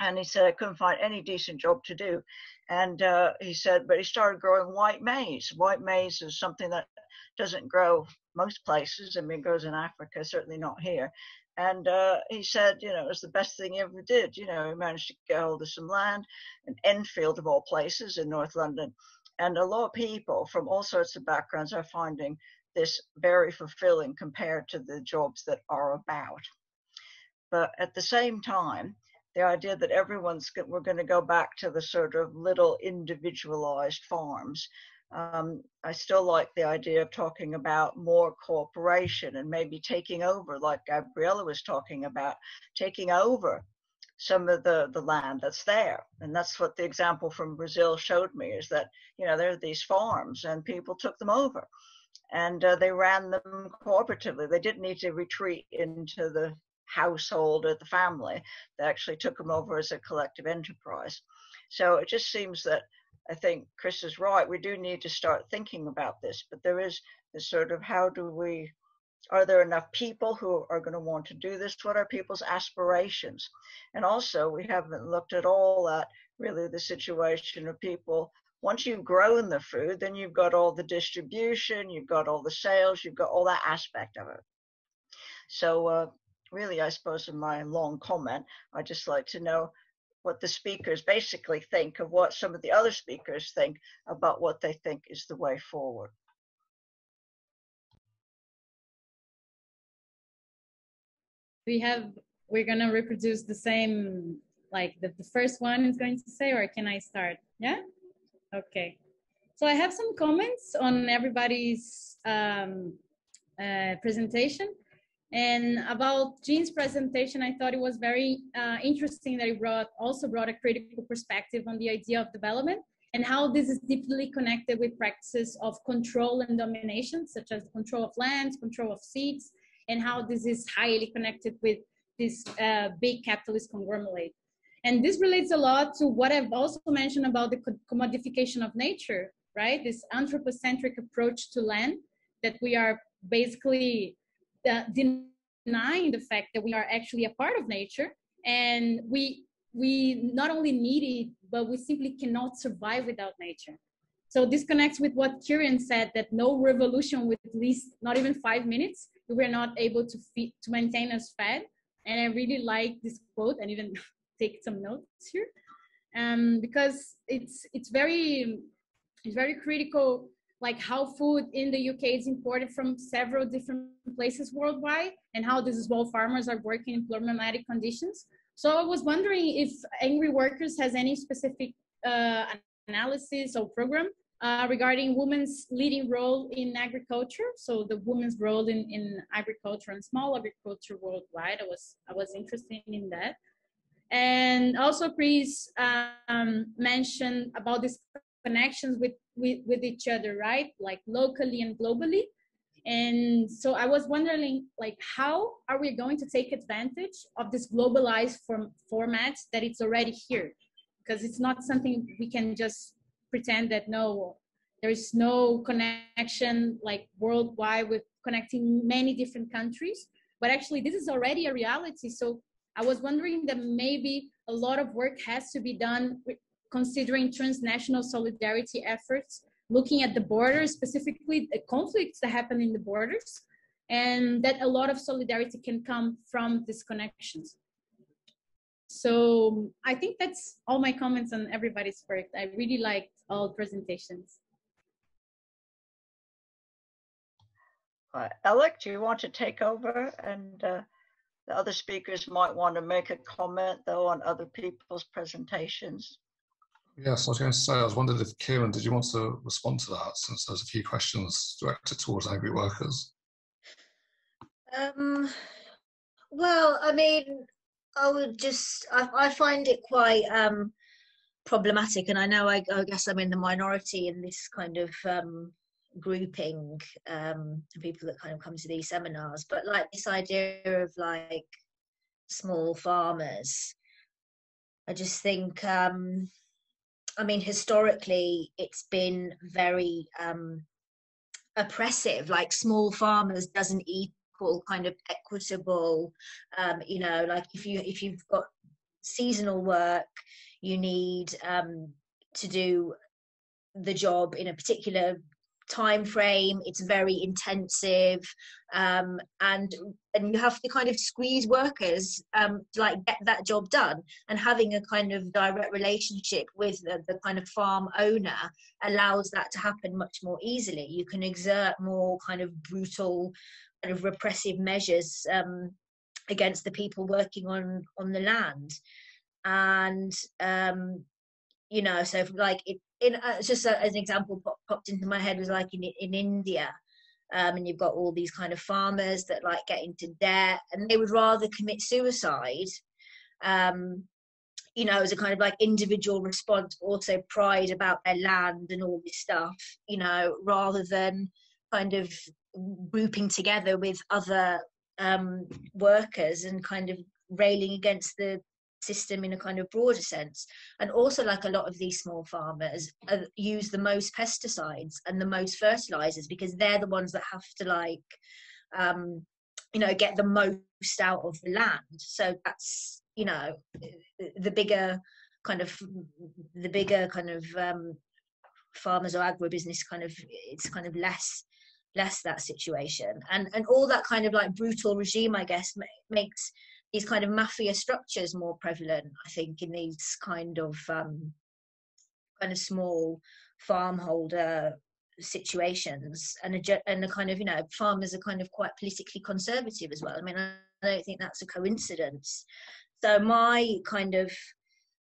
And he said, I couldn't find any decent job to do. And he said, but he started growing white maize. White maize is something that doesn't grow most places. I mean, it grows in Africa, certainly not here. And he said, you know, it was the best thing he ever did. You know, he managed to get hold of some land, an Enfield of all places in North London. And a lot of people from all sorts of backgrounds are finding this very fulfilling compared to the jobs that are about. But at the same time, the idea that we're going to go back to the sort of little individualized farms. I still like the idea of talking about more cooperation and maybe taking over, like Gabriella was talking about, taking over some of the land that's there. And that's what the example from Brazil showed me, is that, you know, there are these farms and people took them over and they ran them cooperatively. They didn't need to retreat into the household or the family. They actually took them over as a collective enterprise. So it just seems that, I think Chris is right, we do need to start thinking about this, but there is this sort of, are there enough people who are going to want to do this? What are people's aspirations? And also, we haven't looked at all at really the situation of people. Once you've grown the food, then you've got all the distribution, you've got all the sales, you've got all that aspect of it. So really, I suppose in my long comment, I'd just like to know what the speakers basically think of what some of the other speakers think about what they think is the way forward. We're gonna reproduce the same, like the first one is going to say, or can I start? Yeah? Okay. So I have some comments on everybody's presentation. And about Jean's presentation, I thought it was very interesting that he also brought a critical perspective on the idea of development. and how this is deeply connected with practices of control and domination, such as control of lands, control of seeds, and how this is highly connected with this big capitalist conglomerate. And this relates a lot to what I've also mentioned about the commodification of nature, right? This anthropocentric approach to land, that we are basically denying the fact that we are actually a part of nature, and we not only need it, but we simply cannot survive without nature. So this connects with what Kieran said, that no revolution with at least not even 5 minutes, we're not able to maintain us fed. And I really like this quote, and even take some notes here, because it's very critical, like how food in the UK is imported from several different places worldwide, and how these small farmers are working in problematic conditions. So I was wondering if Angry Workers has any specific analysis or program regarding women's leading role in agriculture. So the women's role in agriculture and small agriculture worldwide. I was interested in that. And also Chris mentioned about these connections with each other, right? Like locally and globally. And so I was wondering, like, how are we going to take advantage of this globalized format that it's already here? Because it's not something we can just pretend that no, there's no connection like worldwide with connecting many different countries. But actually this is already a reality. So I was wondering that maybe a lot of work has to be done considering transnational solidarity efforts, looking at the borders, specifically the conflicts that happen in the borders, and that a lot of solidarity can come from these connections. So I think that's all my comments on everybody's work. I really liked all presentations. Alec, do you want to take over? And the other speakers might want to make a comment, though, on other people's presentations. Yes, I was going to say, I was wondering if Kieran, did you want to respond to that, since there's a few questions directed towards Angry Workers? Well, I mean, I find it quite problematic, and I know I guess I'm in the minority in this kind of grouping, people that kind of come to these seminars, but like this idea of like small farmers, I just think, I mean, historically, it's been very oppressive. Like small farmers doesn't equal kind of equitable. You know, like if you've got seasonal work, you need to do the job in a particular time frame. It's very intensive, and you have to kind of squeeze workers to like get that job done, and having a kind of direct relationship with the kind of farm owner allows that to happen much more easily. You can exert more kind of brutal kind of repressive measures against the people working on the land. And you know, so like just as an example popped into my head was like in India, and you've got all these kind of farmers that like get into debt, and they would rather commit suicide, you know, as a kind of like individual response, but also pride about their land and all this stuff, you know, rather than kind of grouping together with other workers and kind of railing against the system in a kind of broader sense. And also, like, a lot of these small farmers use the most pesticides and the most fertilizers because they're the ones that have to, like, you know, get the most out of the land. So that's, you know, the bigger kind of farmers or agribusiness kind of, it's kind of less that situation, and all that kind of like brutal regime, I guess, makes these kind of mafia structures more prevalent, I think, in these kind of small farmholder situations, and a kind of, you know, farmers are kind of quite politically conservative as well. I mean, I don't think that's a coincidence. So my kind of,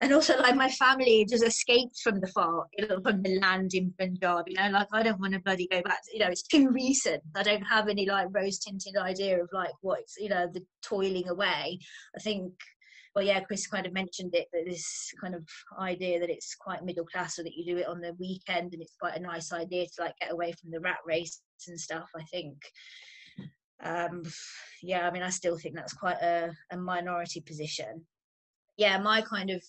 and also like my family just escaped from the land in Punjab, you know, like I don't want to bloody go back to, you know, it's too recent. I don't have any like rose tinted idea of like what's, you know, the toiling away. I think well, yeah, Chris kind of mentioned it, that this kind of idea that it's quite middle class, or that you do it on the weekend, and it's quite a nice idea to like get away from the rat race and stuff, I think. Yeah, I mean, I still think that's quite a minority position. Yeah, my kind of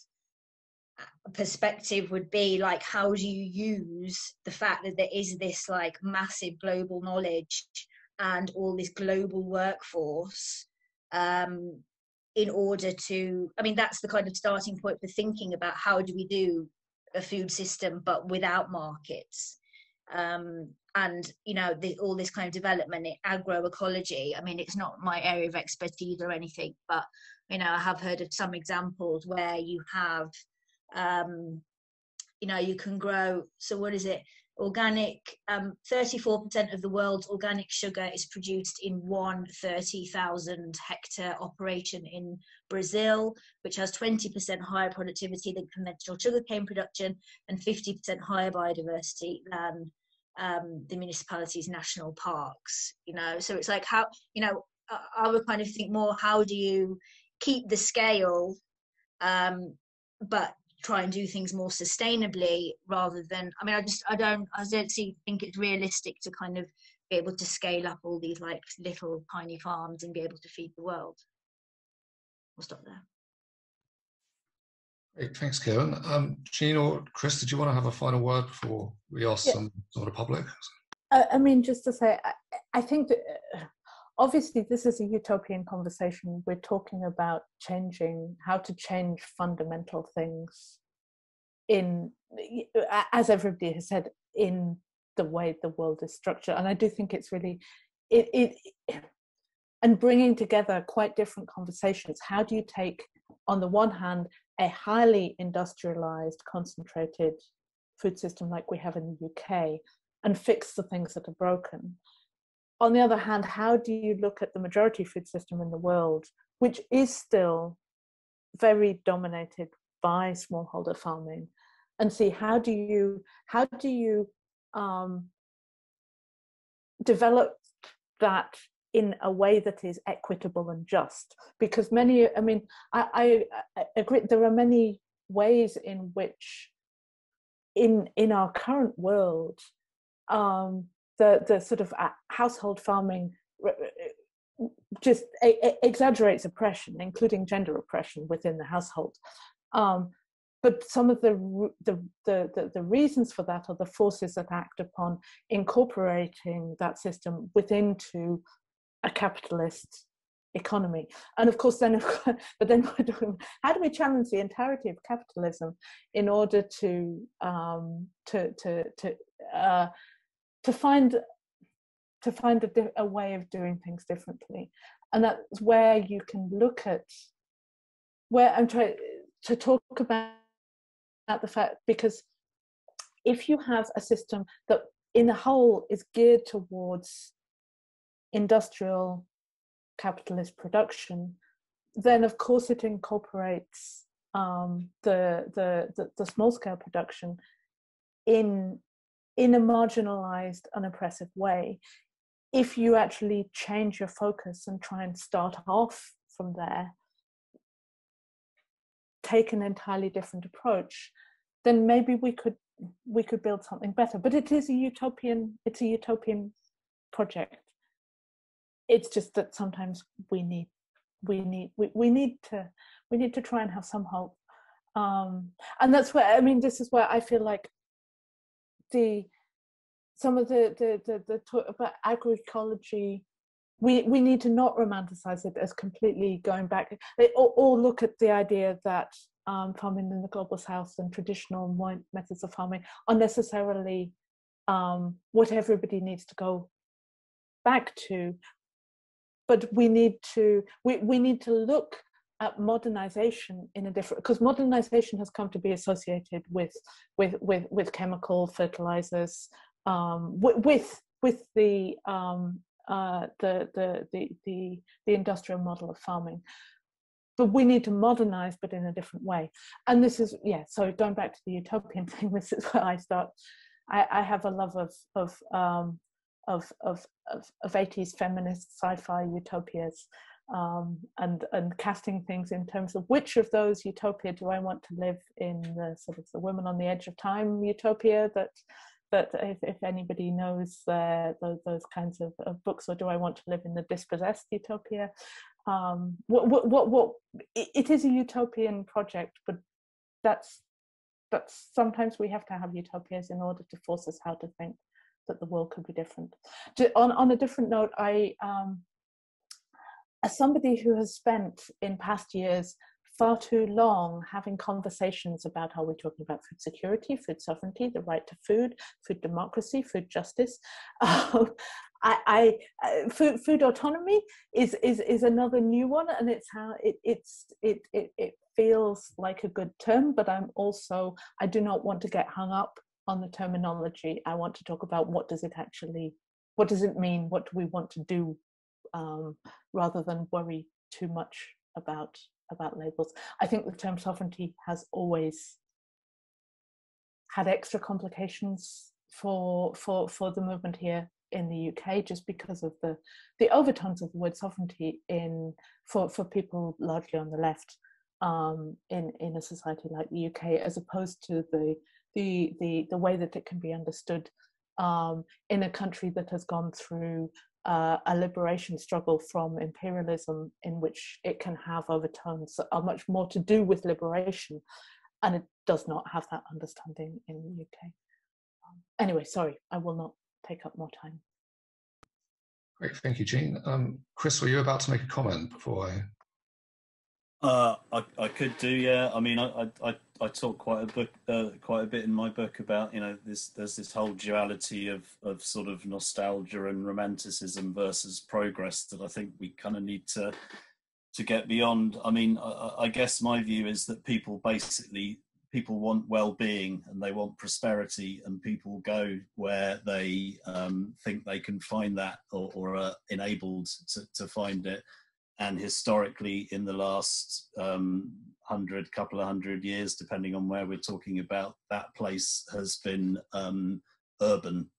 perspective would be like, how do you use the fact that there is this like massive global knowledge and all this global workforce in order to, I mean, that's the kind of starting point for thinking about how do we do a food system but without markets. And you know, all this kind of development in agroecology, I mean, it's not my area of expertise or anything, but you know, I have heard of some examples where you have you know, you can grow, so what is it, organic, 34% of the world's organic sugar is produced in one 30,000 hectare operation in Brazil, which has 20% higher productivity than conventional sugarcane production and 50% higher biodiversity than the municipality's national parks. You know, so it's like, how, you know, I would kind of think more, how do you keep the scale but try and do things more sustainably, rather than, I mean, I don't think it's realistic to kind of be able to scale up all these like little tiny farms and be able to feed the world. We'll stop there. Great, thanks, Kieran. Jean or Chris, did you want to have a final word before we ask some of the public? I mean, just to say, I think that obviously this is a utopian conversation. We're talking about changing, how to change fundamental things in, as everybody has said, in the way the world is structured. And I do think it's really, and bringing together quite different conversations. How do you take, on the one hand, a highly industrialized, concentrated food system like we have in the UK and fix the things that are broken? On the other hand, how do you look at the majority food system in the world, which is still very dominated by smallholder farming, and see how do you develop that in a way that is equitable and just? Because many, I mean, I agree, there are many ways in which in our current world, the sort of household farming just exaggerates oppression, including gender oppression within the household. But some of the reasons for that are the forces that act upon incorporating that system within a capitalist economy. And of course, then, but then how do we challenge the entirety of capitalism in order to find a way of doing things differently? And that's where you can look at, where I'm trying to talk about the fact, because if you have a system that in the whole is geared towards industrial capitalist production, then of course it incorporates the small scale production in a marginalized, unoppressive way. If you actually change your focus and try and start off from there, take an entirely different approach, then maybe we could build something better. But it's a utopian project. It's just that sometimes we need to try and have some hope. And that's where, I mean, this is where I feel like some of the talk about agroecology, we need to not romanticize it as completely going back, or look at the idea that farming in the global south and traditional methods of farming are necessarily what everybody needs to go back to. But we need to look at modernization in a different, because modernization has come to be associated with chemical fertilizers, with the industrial model of farming. But we need to modernize, but in a different way. And this is, so going back to the utopian thing, this is where I start. I have a love of 80s feminist sci-fi utopias, and casting things in terms of which of those utopia do I want to live in, the sort of the women on the edge of time utopia that if anybody knows those kinds of books, or do I want to live in the dispossessed utopia? It is a utopian project, but that's sometimes we have to have utopias in order to force us how to think that the world could be different. On a different note, as somebody who has spent in past years far too long having conversations about, are we talking about food security, food sovereignty, the right to food, food democracy, food justice? Food autonomy is another new one, and it's how it feels like a good term, but I do not want to get hung up on the terminology. I want to talk about what does it mean, what do we want to do, rather than worry too much about labels. I think the term sovereignty has always had extra complications for the movement here in the UK, just because of the overtones of the word sovereignty for people largely on the left, in a society like the UK, as opposed to the way that it can be understood in a country that has gone through a liberation struggle from imperialism, in which it can have overtones that are much more to do with liberation, and it does not have that understanding in the UK. Anyway, sorry, I will not take up more time. Great, thank you, Jean. Chris, were you about to make a comment before I could do, yeah. I mean, I talk quite a bit in my book about, there's this whole duality of sort of nostalgia and romanticism versus progress that I think we kind of need to get beyond. I mean, I guess my view is that people want well-being and they want prosperity, and people go where they think they can find that or are enabled to find it. And historically, in the last couple of hundred years, depending on where we're talking about, that place has been urban.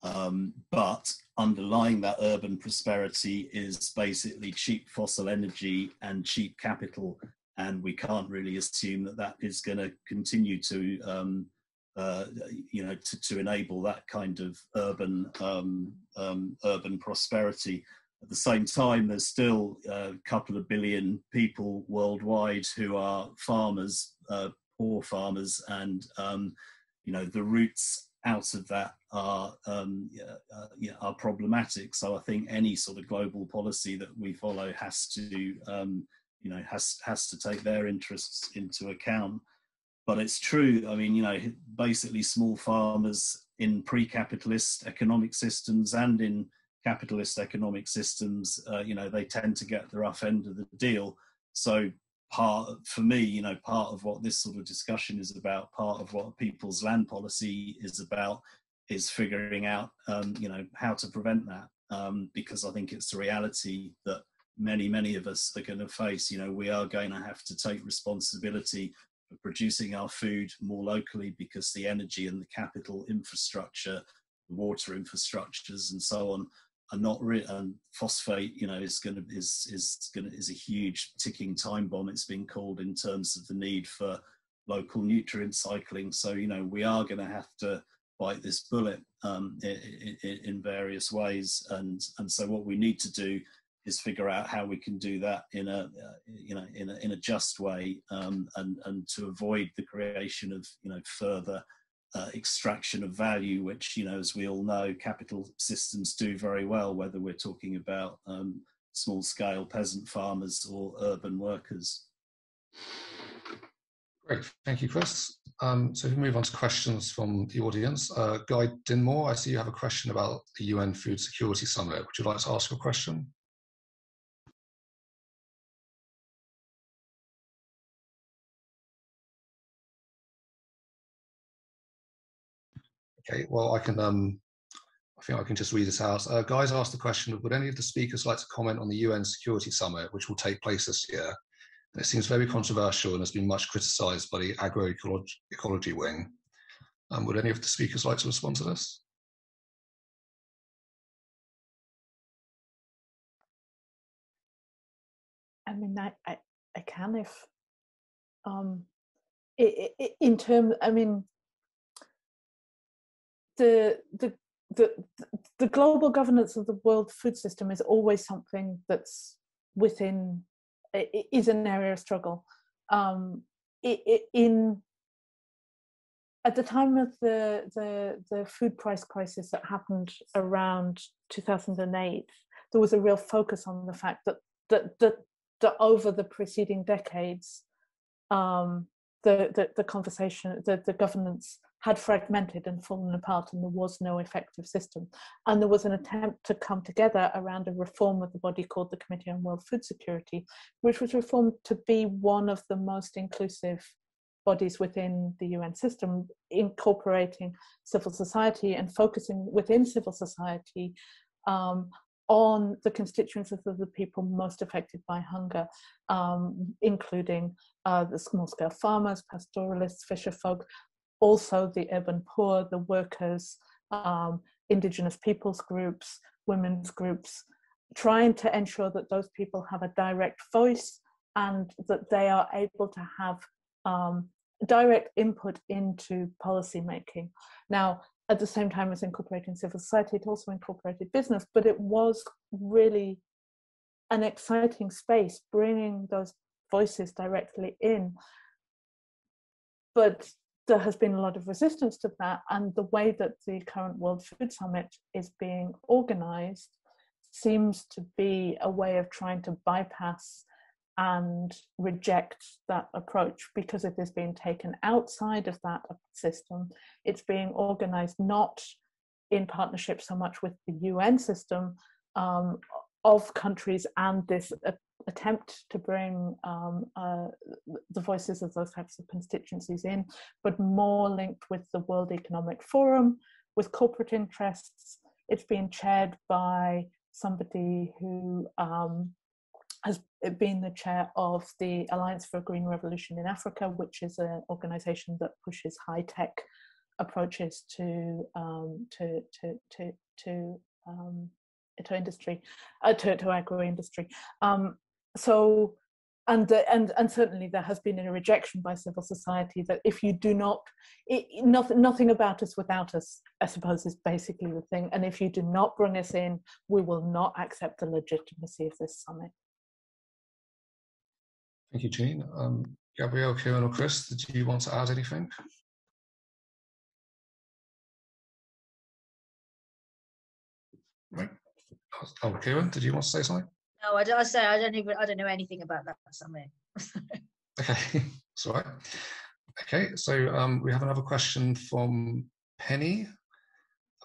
But underlying that urban prosperity is basically cheap fossil energy and cheap capital. And we can't really assume that is going to continue to, to enable that kind of urban prosperity. At the same time, there's still a couple of billion people worldwide who are farmers, poor farmers, and the roots out of that are problematic. So I think any sort of global policy that we follow has to has to take their interests into account. But it's true. I mean, basically, small farmers in pre-capitalist economic systems and in capitalist economic systems, they tend to get the rough end of the deal. So part of what this sort of discussion is about, part of what people's land policy is about, is figuring out, how to prevent that. Because I think it's the reality that many of us are going to face. We are going to have to take responsibility for producing our food more locally, because the energy and the capital infrastructure, the water infrastructures and so on, are not and phosphate, is a huge ticking time bomb, it's been called, in terms of the need for local nutrient cycling. So we are going to have to bite this bullet in various ways, and so what we need to do is figure out how we can do that in a just way, and to avoid the creation of further extraction of value, which, as we all know, capital systems do very well, whether we're talking about small-scale peasant farmers or urban workers. Great, thank you, Chris. So we move on to questions from the audience. Guy Dinmore, I see you have a question about the UN Food Security Summit. Would you like to ask your question? Okay, well, I think I can just read this out. Guy's asked the question, would any of the speakers like to comment on the UN Security Summit, which will take place this year? And it seems very controversial and has been much criticised by the agroecology wing. Would any of the speakers like to respond to this? I mean, I can if in terms. I mean, the global governance of the world food system is always something that's within, is an area of struggle. At the time of the food price crisis that happened around 2008, there was a real focus on the fact that over the preceding decades, the conversation, the governance had fragmented and fallen apart, and there was no effective system. And there was an attempt to come together around a reform of the body called the Committee on World Food Security, which was reformed to be one of the most inclusive bodies within the UN system, incorporating civil society and focusing within civil society on the constituents of the people most affected by hunger, including the small-scale farmers, pastoralists, fisherfolk, also the urban poor, the workers, Indigenous peoples groups, women's groups, trying to ensure that those people have a direct voice and that they are able to have direct input into policy making. Now, at the same time as incorporating civil society, it also incorporated business, but it was really an exciting space, bringing those voices directly in. But there has been a lot of resistance to that, and the way that the current World Food Summit is being organized seems to be a way of trying to bypass and reject that approach, because it is being taken outside of that system. It's being organized not in partnership so much with the UN system of countries and this attempt to bring the voices of those types of constituencies in, but more linked with the World Economic Forum, with corporate interests. It's being chaired by somebody who has been the chair of the Alliance for a Green Revolution in Africa, which is an organization that pushes high-tech approaches to industry, to agro-industry. So, and certainly there has been a rejection by civil society that if you do not, nothing about us without us, I suppose, is basically the thing. And if you do not bring us in, we will not accept the legitimacy of this summit. Thank you, Jean. Gabrielle, Kieran, or Chris, did you want to add anything? Right. Oh, Kieran, did you want to say something? No, I don't know anything about that summit. Okay, that's all right. Okay, so we have another question from Penny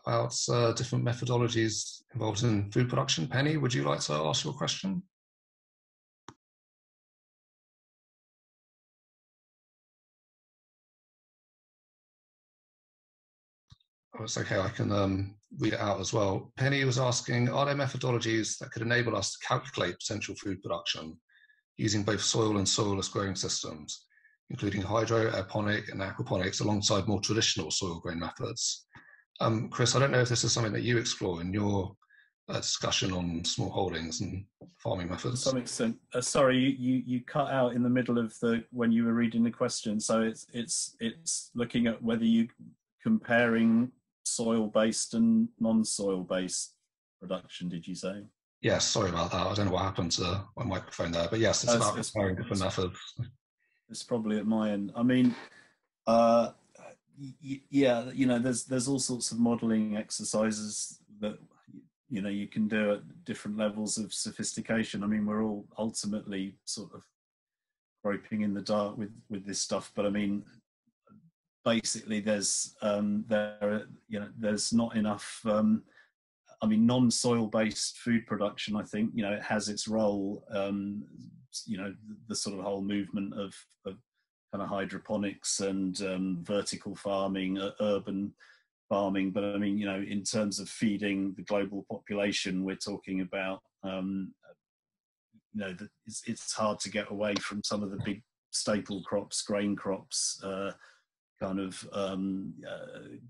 about different methodologies involved in food production. Penny, would you like to ask your question? Oh, it's okay, I can read it out as well. Penny was asking, are there methodologies that could enable us to calculate potential food production using both soil and soilless growing systems, including hydro, aeroponic and aquaponics, alongside more traditional soil growing methods? Chris, I don't know if this is something that you explore in your discussion on small holdings and farming methods. To some extent. Sorry, you cut out in the middle of when you were reading the question. So it's looking at whether you comparing soil-based and non-soil-based production, did you say? Yes, sorry about that. I don't know what happened to my microphone there, but yes, it's about comparing different methods. It's probably at my end. I mean, yeah, you know, there's all sorts of modelling exercises that you can do at different levels of sophistication. I mean, we're all ultimately sort of groping in the dark with this stuff, but I mean, basically there's not enough. I mean, non-soil based food production, I think, it has its role. The sort of whole movement of kind of hydroponics and vertical farming, urban farming. But I mean, in terms of feeding the global population, we're talking about, it's hard to get away from some of the big staple crops, grain crops, kind of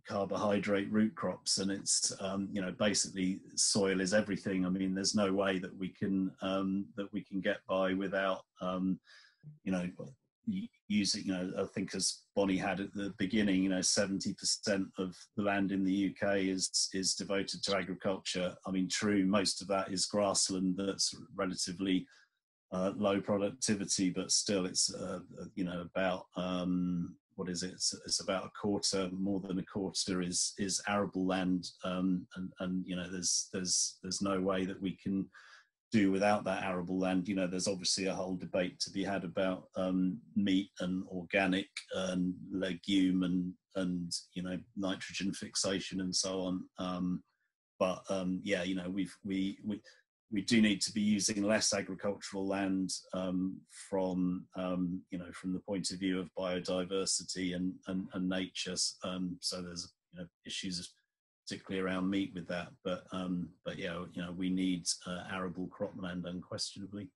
carbohydrate root crops, and it's you know, basically soil is everything. I mean, there's no way that we can get by without you know, using, you know, I think as Bonnie had at the beginning, you know, 70% of the land in the UK is devoted to agriculture. I mean, true, most of that is grassland that's relatively low productivity, but still it's you know, about what is it? It's about a quarter, more than a quarter is arable land, and you know, there's no way that we can do without that arable land. You know, there's obviously a whole debate to be had about meat and organic and legume and you know, nitrogen fixation and so on. But yeah, you know, we do need to be using less agricultural land from you know, from the point of view of biodiversity and nature. So there's, you know, issues particularly around meat with that, but yeah, you know, we need arable cropland unquestionably.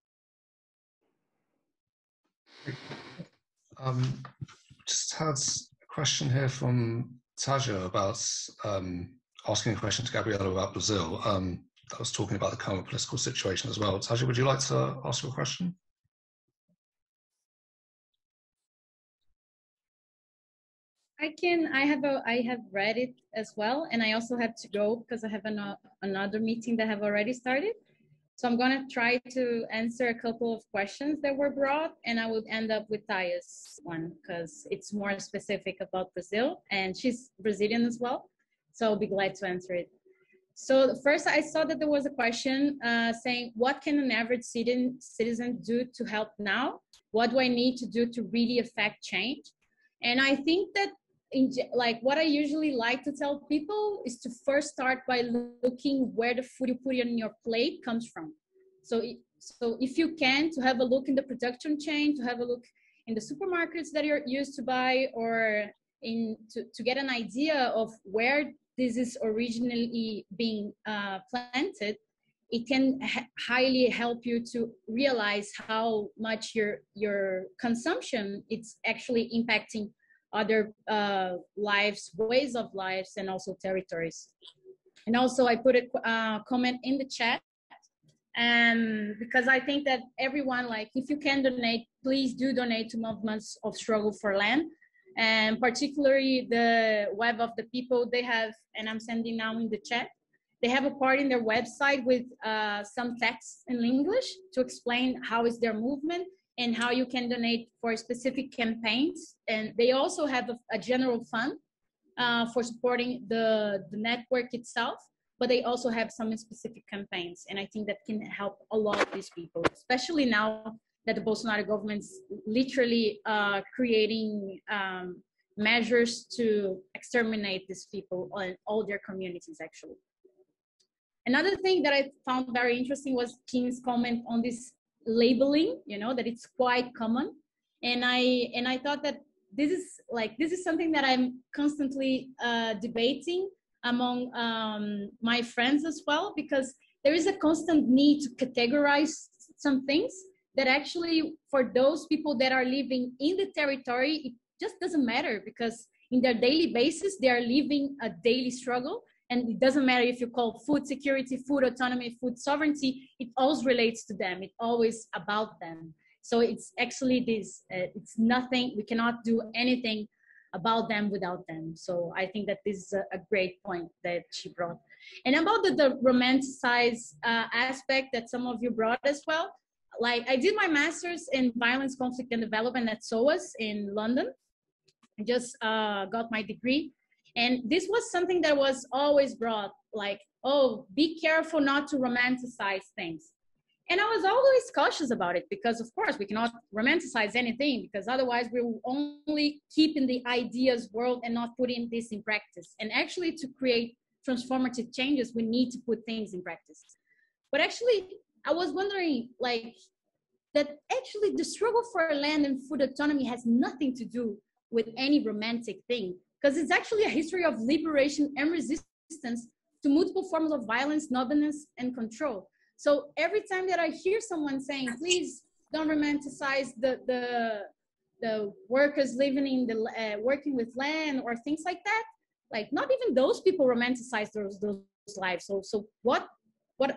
Just had a question here from Taja about asking a question to Gabriella about Brazil. I was talking about the current political situation as well. Taja, would you like to ask your question? I have read it as well, and I also have to go because I have another meeting that have already started. So I'm gonna try to answer a couple of questions that were brought, and I would end up with Taya's one because it's more specific about Brazil, and she's Brazilian as well. So I'll be glad to answer it. So first, I saw that there was a question saying, what can an average citizen do to help now? What do I need to do to really affect change? And I think that like what I usually like to tell people is to first start by looking where the food you put on your plate comes from. So if you can, to have a look in the production chain, to have a look in the supermarkets that you're used to buy, or to get an idea of where this is originally being planted, it can highly help you to realize how much your consumption it's actually impacting other lives, ways of lives, and also territories. And also I put a comment in the chat, because I think that everyone, like, if you can donate, please do donate to movements of struggle for land. And particularly the Web of the People, they have, and I'm sending now in the chat, they have a part in their website with some text in English to explain how is their movement and how you can donate for specific campaigns. And they also have a general fund for supporting the network itself, but they also have some specific campaigns. And I think that can help a lot of these people, especially now that the Bolsonaro government's literally creating measures to exterminate these people in all their communities, actually. Another thing that I found very interesting was Kim's comment on this labeling, you know, that it's quite common. And I thought that this is something that I'm constantly debating among my friends as well, because there is a constant need to categorize some things that actually for those people that are living in the territory, it just doesn't matter, because in their daily basis, they are living a daily struggle. And it doesn't matter if you call food security, food autonomy, food sovereignty, it always relates to them. It's always about them. So it's actually this, it's nothing, we cannot do anything about them without them. So I think that this is a great point that she brought. And about the romanticized aspect that some of you brought as well, like I did my master's in violence, conflict, and development at SOAS in London. I just got my degree. And this was something that was always brought, like, oh, be careful not to romanticize things. And I was always cautious about it because, of course, we cannot romanticize anything, because otherwise we will only keep in the ideas world and not putting this in practice. And actually, to create transformative changes, we need to put things in practice. But actually, I was wondering, like, that actually the struggle for land and food autonomy has nothing to do with any romantic thing, because it's actually a history of liberation and resistance to multiple forms of violence, numbness, and control. So every time that I hear someone saying, please don't romanticize the the workers living in the working with land or things like that. Like not even those people romanticize those lives. So what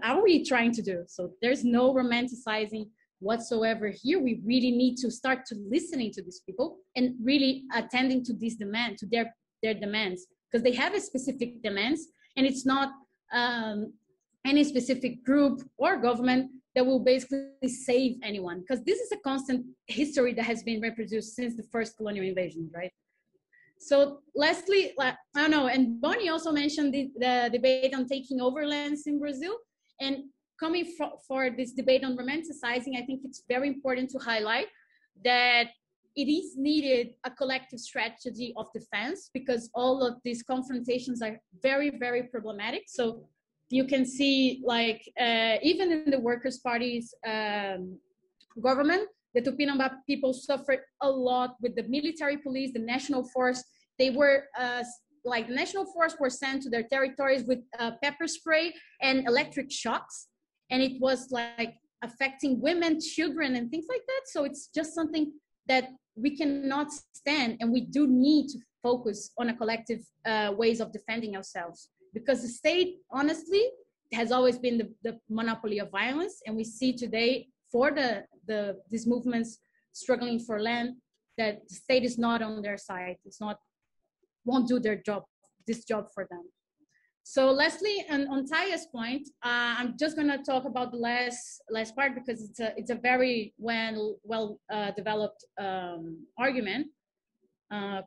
are we trying to do? So there's no romanticizing whatsoever here. We really need to start to listening to these people and really attending to these demands, to their demands, because they have a specific demands, and it's not any specific group or government that will basically save anyone, because this is a constant history that has been reproduced since the first colonial invasion, right? So lastly, I don't know, and Bonnie also mentioned the debate on taking over lands in Brazil, and coming for this debate on romanticizing, I think it's very important to highlight that it is needed a collective strategy of defense, because all of these confrontations are very, very problematic. So you can see, like, even in the Workers' Party's government, the Tupidamba people suffered a lot with the military police, the national force. They were, like, the national force were sent to their territories with pepper spray and electric shocks. And it was, like, affecting women, children, and things like that. So it's just something that we cannot stand, and we do need to focus on a collective ways of defending ourselves, because the state, honestly, has always been the monopoly of violence. And we see today, for these movements struggling for land, that the state is not on their side. It's not, won't do this job for them. So lastly, and on Taya's point, I'm just going to talk about the last part, because it's a very well developed argument,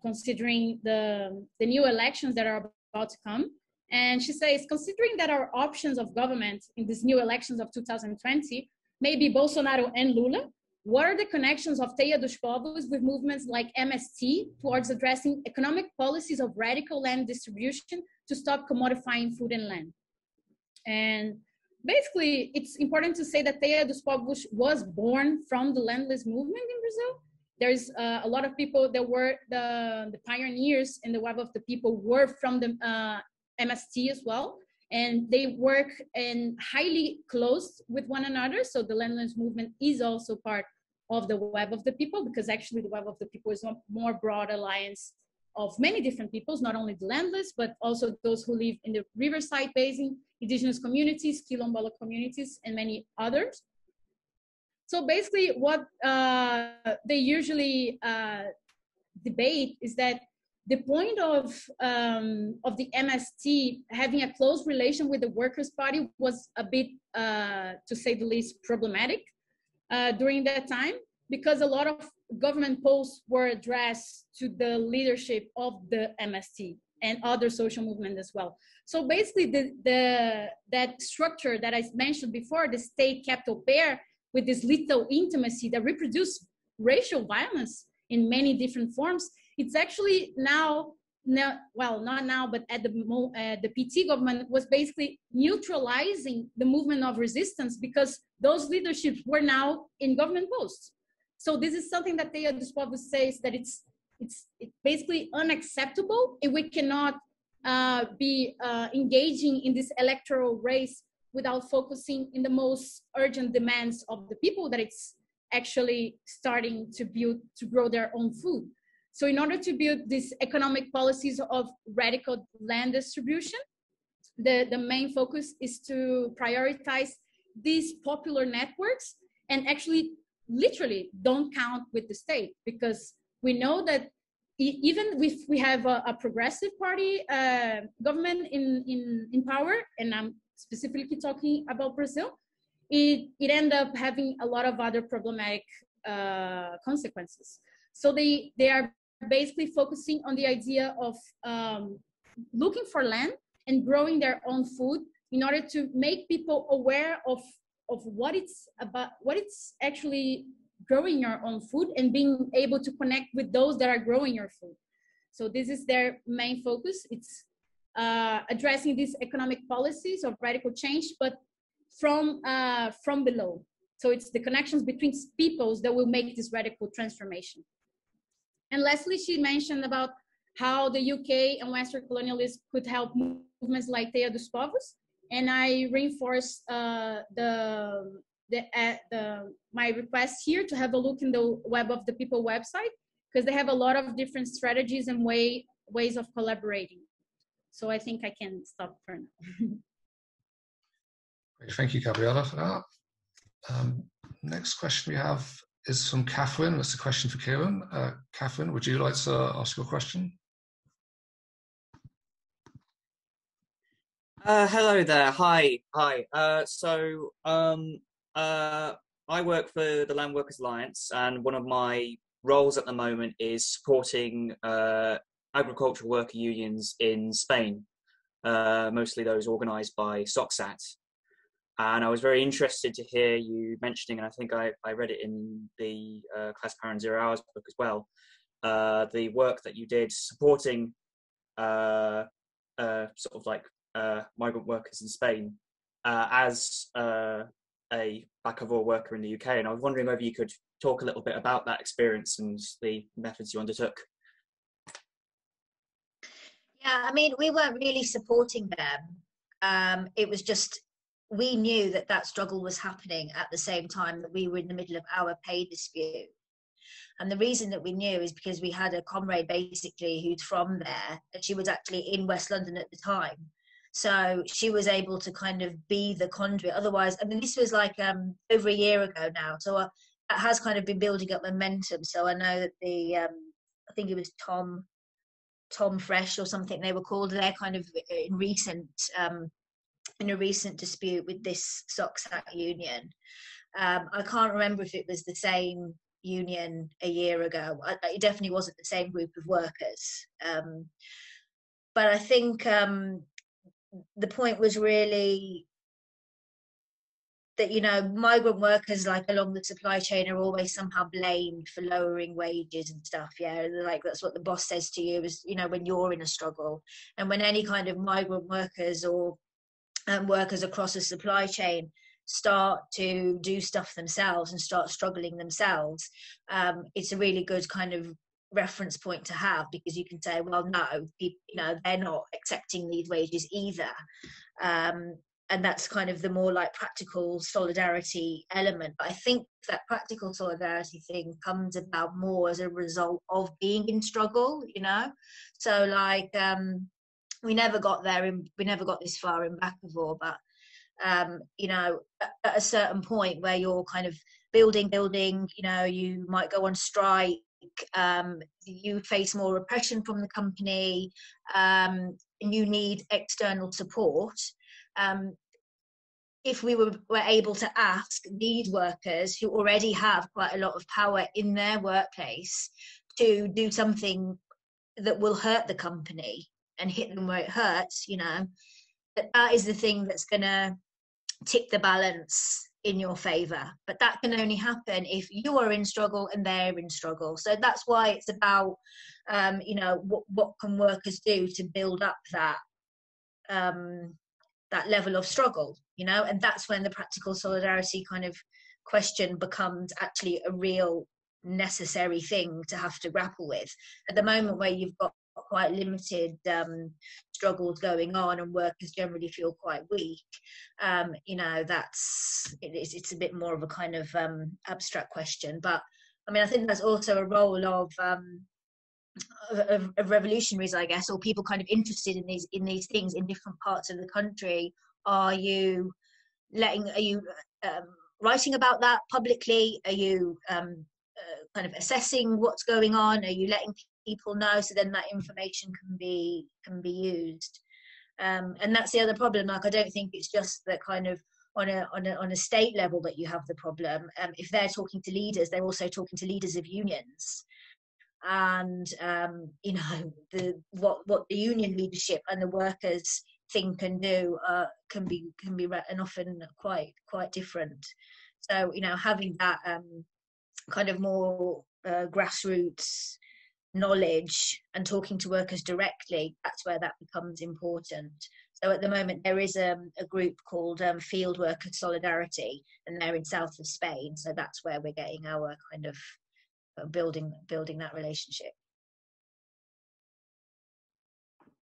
considering the new elections that are about to come. And she says, considering that our options of government in these new elections of 2020 may be Bolsonaro and Lula, what are the connections of Teia dos Povos with movements like MST towards addressing economic policies of radical land distribution to stop commodifying food and land? And basically, it's important to say that Teia dos Povos was born from the landless movement in Brazil. There's a lot of people that were the pioneers in the Web of the People were from the MST as well. And they work and highly close with one another. So the landless movement is also part of the Web of the People, because actually the Web of the People is a more broad alliance of many different peoples, not only the landless, but also those who live in the Riverside Basin, Indigenous communities, Quilombola communities, and many others. So basically what they usually debate is that the point of the MST having a close relation with the Workers' Party was a bit, to say the least, problematic during that time, because a lot of government posts were addressed to the leadership of the MST and other social movements as well. So basically that structure that I mentioned before, the state capital pair with this lethal intimacy that reproduced racial violence in many different forms, it's actually now, well, not now, but at the PT government was basically neutralizing the movement of resistance, because those leaderships were now in government posts. So this is something that Teia dos Povos says that it's basically unacceptable, and we cannot be engaging in this electoral race without focusing in the most urgent demands of the people that it's actually starting to build, to grow their own food. So in order to build these economic policies of radical land distribution, the main focus is to prioritize these popular networks and actually literally don't count with the state, because we know that even if we have a progressive party government in power, and I'm specifically talking about Brazil, it ended up having a lot of other problematic consequences. So they are basically focusing on the idea of looking for land and growing their own food in order to make people aware of what it's about, what it's actually growing your own food, and being able to connect with those that are growing your food. So this is their main focus. It's addressing these economic policies of radical change, but from below. So it's the connections between peoples that will make this radical transformation. And lastly, she mentioned about how the UK and Western colonialists could help movements like Teia dos Povos. And I reinforce the my request here to have a look in the Web of the People website, because they have a lot of different strategies and ways of collaborating. So I think I can stop for now. Thank you, Gabriela, for that. Next question we have is from Catherine. That's a question for Kieran. Catherine, would you like to ask your question? Hello there. Hi. I work for the Land Workers Alliance, and one of my roles at the moment is supporting agricultural worker unions in Spain, mostly those organised by SOCSAT. And I was very interested to hear you mentioning, and I think I read it in the Class Power in 0 Hours book as well, the work that you did supporting sort of like migrant workers in Spain as a back of all worker in the UK. And I was wondering whether you could talk a little bit about that experience and the methods you undertook. Yeah, I mean, we weren't really supporting them. It was just, we knew that that struggle was happening at the same time that we were in the middle of our pay dispute. And the reason that we knew is because we had a comrade basically who's from there, and she was actually in West London at the time. So she was able to kind of be the conduit. Otherwise, I mean, this was like over a year ago now. So that has kind of been building up momentum. So I know that I think it was Tom Fresh or something they were called. They're kind of in a recent dispute with this SOCSAT union. I can't remember if it was the same union a year ago. It definitely wasn't the same group of workers. But I think the point was really that, you know, migrant workers, like along the supply chain, are always somehow blamed for lowering wages and stuff. Yeah, like that's what the boss says to you, is, you know, when you're in a struggle. And when any kind of migrant workers or workers across the supply chain start to do stuff themselves and start struggling themselves, it's a really good kind of reference point to have, because you can say, well, no, you know, they're not accepting these wages either. And that's kind of the more like practical solidarity element. But I think that practical solidarity thing comes about more as a result of being in struggle, you know. So like we never got this far in Bakkavor, but you know, at a certain point where you're kind of building, you know, you might go on strike, you face more repression from the company, and you need external support. If we were able to ask these workers who already have quite a lot of power in their workplace to do something that will hurt the company and hit them where it hurts, you know, that is the thing that's going to tip the balance in your favor. But that can only happen if you are in struggle and they're in struggle. So that's why it's about, you know, what can workers do to build up that that level of struggle, you know. And that's when the practical solidarity kind of question becomes actually a real necessary thing to have to grapple with. At the moment where you've got quite limited struggles going on and workers generally feel quite weak, you know, it's a bit more of a kind of abstract question. But I mean, I think that's also a role of revolutionaries, I guess, or people kind of interested in these things in different parts of the country. Are you writing about that publicly? Are you kind of assessing what's going on? Are you letting people know, so then that information can be used? And that's the other problem. Like, I don't think it's just that kind of on a state level that you have the problem. If they're talking to leaders, they're also talking to leaders of unions. And you know, what the union leadership and the workers think and do can be and often quite different. So, you know, having that kind of more grassroots knowledge and talking to workers directly, that's where that becomes important. So at the moment there is a group called Field Worker Solidarity, and they're in south of Spain. So that's where we're getting our kind of building that relationship.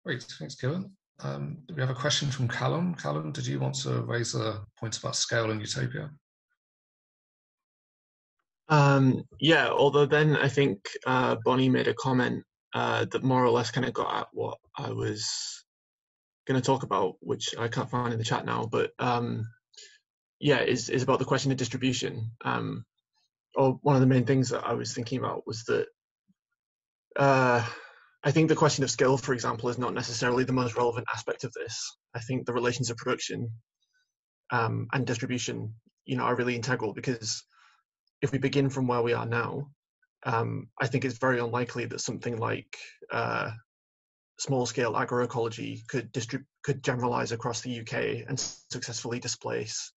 Great, thanks, Kieran. We have a question from Callum. Callum, did you want to raise a point about scale and utopia? Yeah, although then I think Bonnie made a comment that more or less kind of got at what I was going to talk about, which I can't find in the chat now, but yeah, is about the question of distribution. Or one of the main things that I was thinking about was that I think the question of skill, for example, is not necessarily the most relevant aspect of this. I think the relations of production and distribution, are really integral, because if we begin from where we are now, I think it's very unlikely that something like small-scale agroecology could generalize across the UK and successfully displace,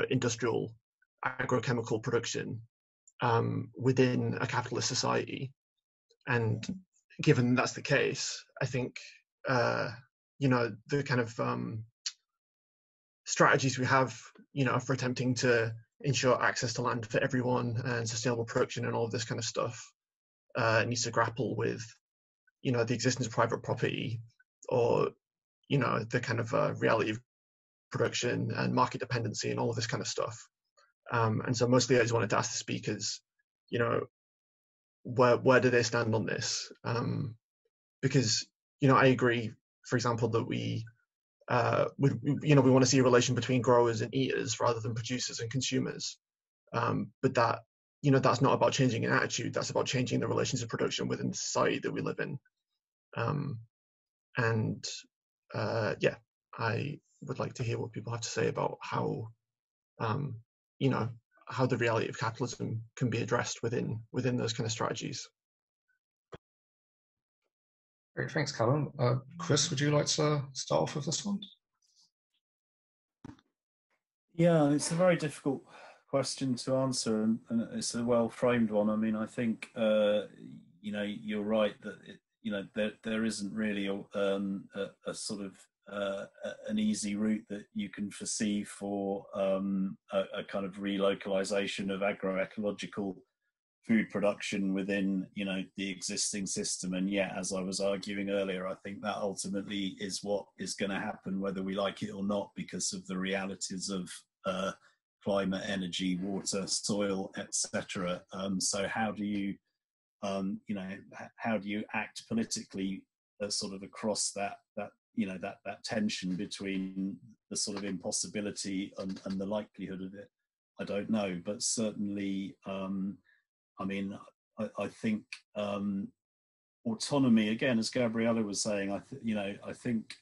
industrial agrochemical production within a capitalist society. And given that's the case, I think the kind of strategies we have, for attempting to ensure access to land for everyone and sustainable production and all of this kind of stuff needs to grapple with, the existence of private property, or, the kind of reality of production and market dependency and all of this kind of stuff. And so mostly I just wanted to ask the speakers, where do they stand on this? Because, I agree, for example, that we want to see a relation between growers and eaters rather than producers and consumers. But that, that's not about changing an attitude. That's about changing the relations of production within the society that we live in. Yeah, I would like to hear what people have to say about how, how the reality of capitalism can be addressed within those kind of strategies. Great, thanks, Callum. Chris, would you like to start off with this one? Yeah, it's a very difficult question to answer, and it's a well-framed one. I mean, I think you're right that there isn't really a sort of an easy route that you can foresee for a kind of relocalization of agroecological food production within the existing system. And yet, as I was arguing earlier, I think that ultimately is what is going to happen whether we like it or not, because of the realities of climate, energy, water, soil, etc. So how do you how do you act politically sort of across that tension between the sort of impossibility and the likelihood of it? I don't know, but certainly I mean, I think autonomy, again, as Gabriella was saying, I think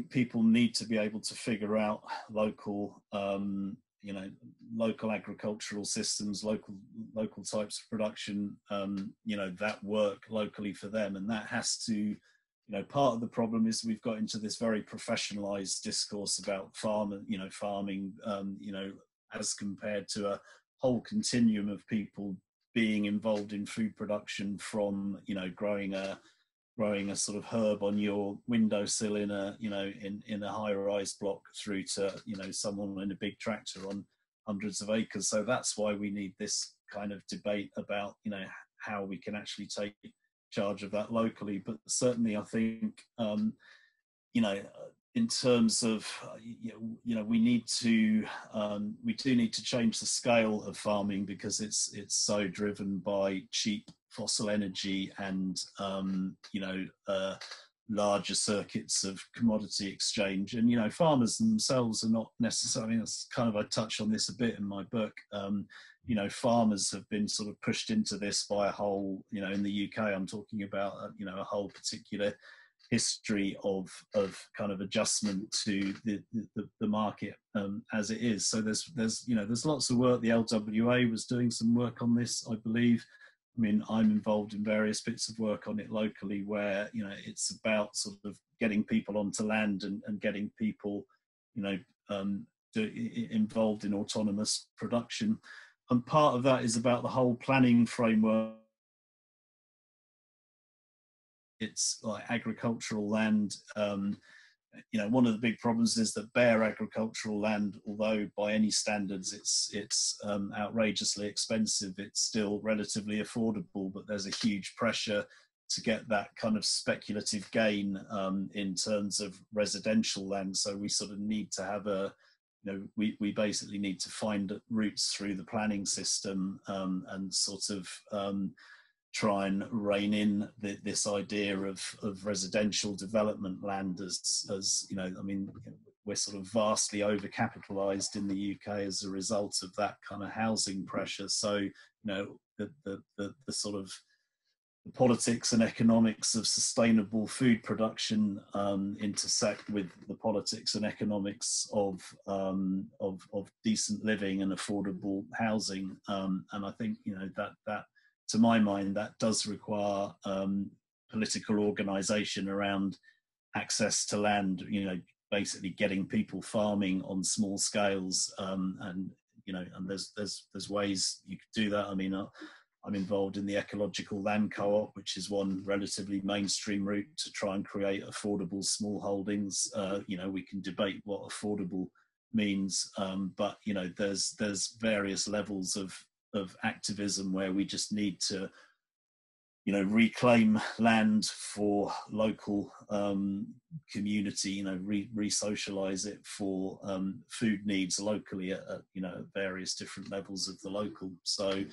people need to be able to figure out local, local agricultural systems, local types of production, that work locally for them, and that has to. Part of the problem is we've got into this very professionalized discourse about farming, as compared to a whole continuum of people being involved in food production, from growing a sort of herb on your windowsill in a high-rise block, through to someone in a big tractor on hundreds of acres. So that's why we need this kind of debate about how we can actually take charge of that locally. But certainly I think in terms of we do need to change the scale of farming, because it's so driven by cheap fossil energy and larger circuits of commodity exchange. And farmers themselves are not necessarily, I mean, that's kind of, I touch on this a bit in my book. Farmers have been sort of pushed into this by a whole, in the UK I'm talking about, a whole particular history of kind of adjustment to the market as it is. So there's lots of work. The LWA was doing some work on this, I believe. I mean, I'm involved in various bits of work on it locally, where it's about sort of getting people onto land and getting people involved in autonomous production. And part of that is about the whole planning framework. It's like agricultural land. One of the big problems is that bare agricultural land, although by any standards it's outrageously expensive, it's still relatively affordable. But there's a huge pressure to get that kind of speculative gain in terms of residential land. So we sort of need to have a we basically need to find routes through the planning system and sort of try and rein in this idea of residential development land as I mean, we're sort of vastly overcapitalized in the UK as a result of that kind of housing pressure. So, the sort of the politics and economics of sustainable food production intersect with the politics and economics of decent living and affordable housing. And I think, that to my mind, that does require political organisation around access to land, basically getting people farming on small scales, and there's ways you could do that. I mean, I'm involved in the ecological land co-op, which is one relatively mainstream route to try and create affordable small holdings. We can debate what affordable means, but there's various levels of activism where we just need to reclaim land for local community, re-socialize it for food needs locally at various different levels of the local. So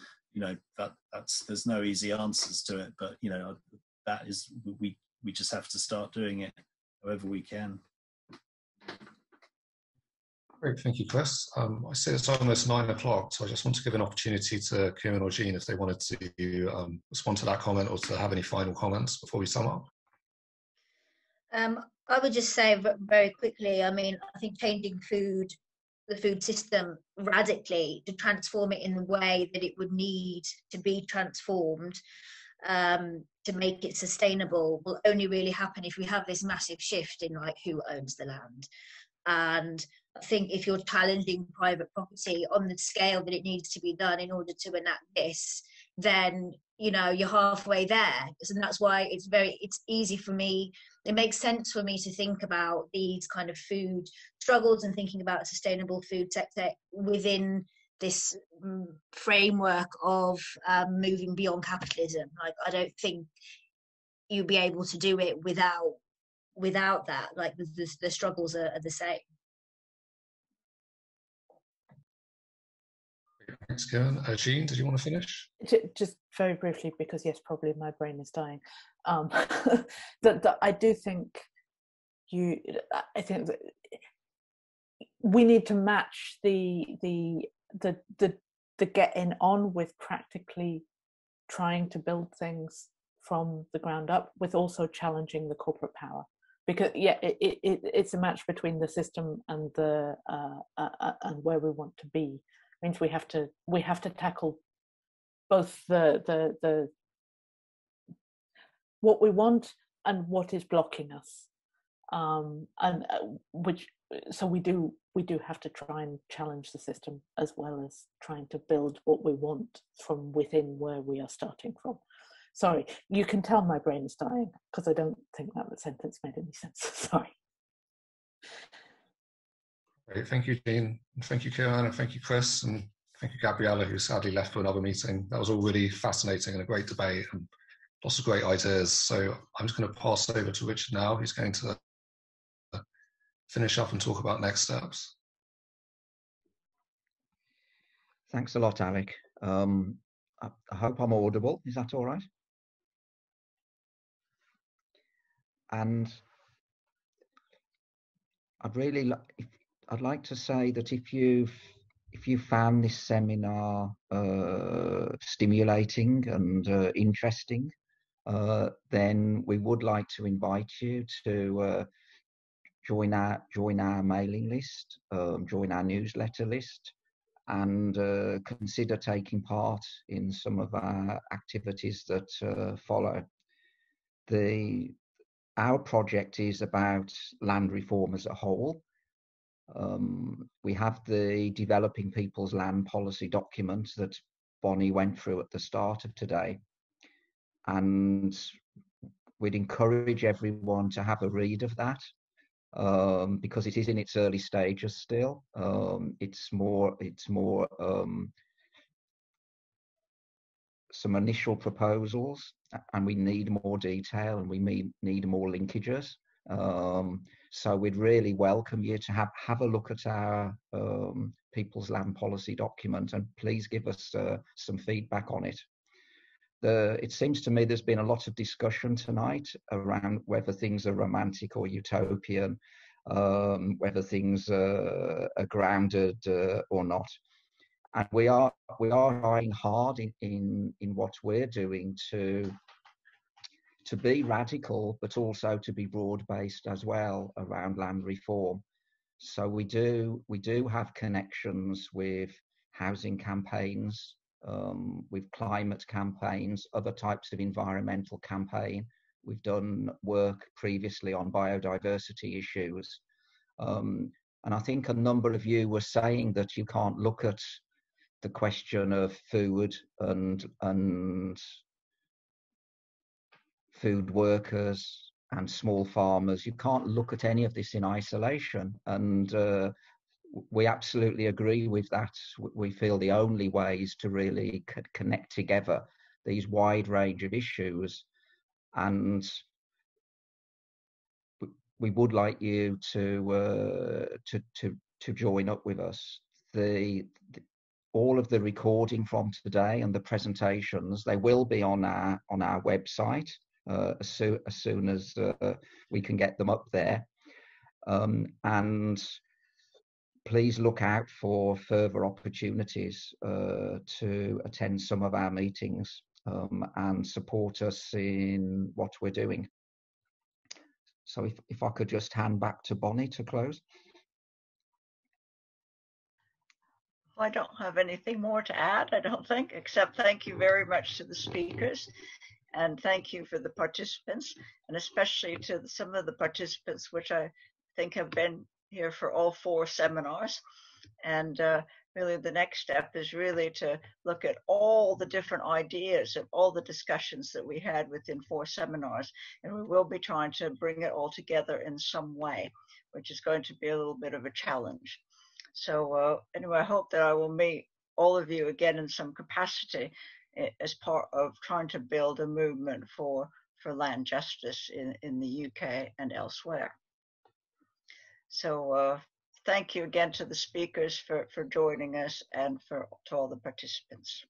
that's there's no easy answers to it, but that is we just have to start doing it however we can. Great, thank you, Chris. I see it's almost 9 o'clock, so I just want to give an opportunity to Kieran or Jean if they wanted to respond to that comment or to have any final comments before we sum up. I would just say very quickly, I mean, I think changing the food system radically to transform it in the way that it would need to be transformed to make it sustainable will only really happen if we have this massive shift in who owns the land. And I think if you're challenging private property on the scale that it needs to be done in order to enact this, then you're halfway there. And that's why it's easy for me. It makes sense for me to think about these kind of food struggles and thinking about a sustainable food sector within this framework of moving beyond capitalism. I don't think you'll be able to do it without that. The struggles are the same. Thanks, Kieran. Jean, did you want to finish? Just very briefly, because yes, probably my brain is dying. That I do think I think that we need to match the getting on with practically trying to build things from the ground up with also challenging the corporate power. Because it's a match between the system and the and where we want to be. It means we have to tackle both the what we want and what is blocking us, so we do have to try and challenge the system as well as trying to build what we want from within where we are starting from. Sorry, you can tell my brain is dying because I don't think that sentence made any sense. Sorry. Great, thank you, Jean. And thank you, Kieran, and thank you, Chris, and thank you, Gabriella, who sadly left for another meeting. That was all really fascinating and a great debate and lots of great ideas. So I'm just going to pass over to Richard now, who's going to finish up and talk about next steps. Thanks a lot, Alec. I hope I'm audible. Is that all right? And I'd like to say that if you found this seminar stimulating and interesting, then we would like to invite you to join our mailing list, join our newsletter list, and consider taking part in some of our activities that follow. Our project is about land reform as a whole. We have the Developing People's Land Policy document that Bonnie went through at the start of today. And we'd encourage everyone to have a read of that because it is in its early stages still. It's more some initial proposals, and we need more detail and we need more linkages. So we'd really welcome you to have a look at our People's Land Policy document, and please give us some feedback on it. It seems to me there's been a lot of discussion tonight around whether things are romantic or utopian, whether things are grounded or not. And we are trying hard in what we're doing to be radical, but also to be broad-based as well around land reform. So we do have connections with housing campaigns, with climate campaigns, other types of environmental campaign. We've done work previously on biodiversity issues. And I think a number of you were saying that you can't look at the question of food and food workers and small farmers. You can't look at any of this in isolation. And we absolutely agree with that. We feel the only way is to really connect together these wide range of issues. And we would like you to join up with us. All of the recording from today and the presentations, they will be on our website as soon as we can get them up there. And please look out for further opportunities to attend some of our meetings and support us in what we're doing. So if I could just hand back to Bonnie to close. I don't have anything more to add, I don't think, except thank you very much to the speakers, and thank you for the participants, and especially to some of the participants which I think have been here for all 4 seminars. And really the next step is really to look at all the different ideas of all the discussions that we had within 4 seminars, and we will be trying to bring it all together in some way, which is going to be a little bit of a challenge. So anyway, I hope that I will meet all of you again in some capacity as part of trying to build a movement for land justice in the UK and elsewhere. So thank you again to the speakers for joining us, and to all the participants.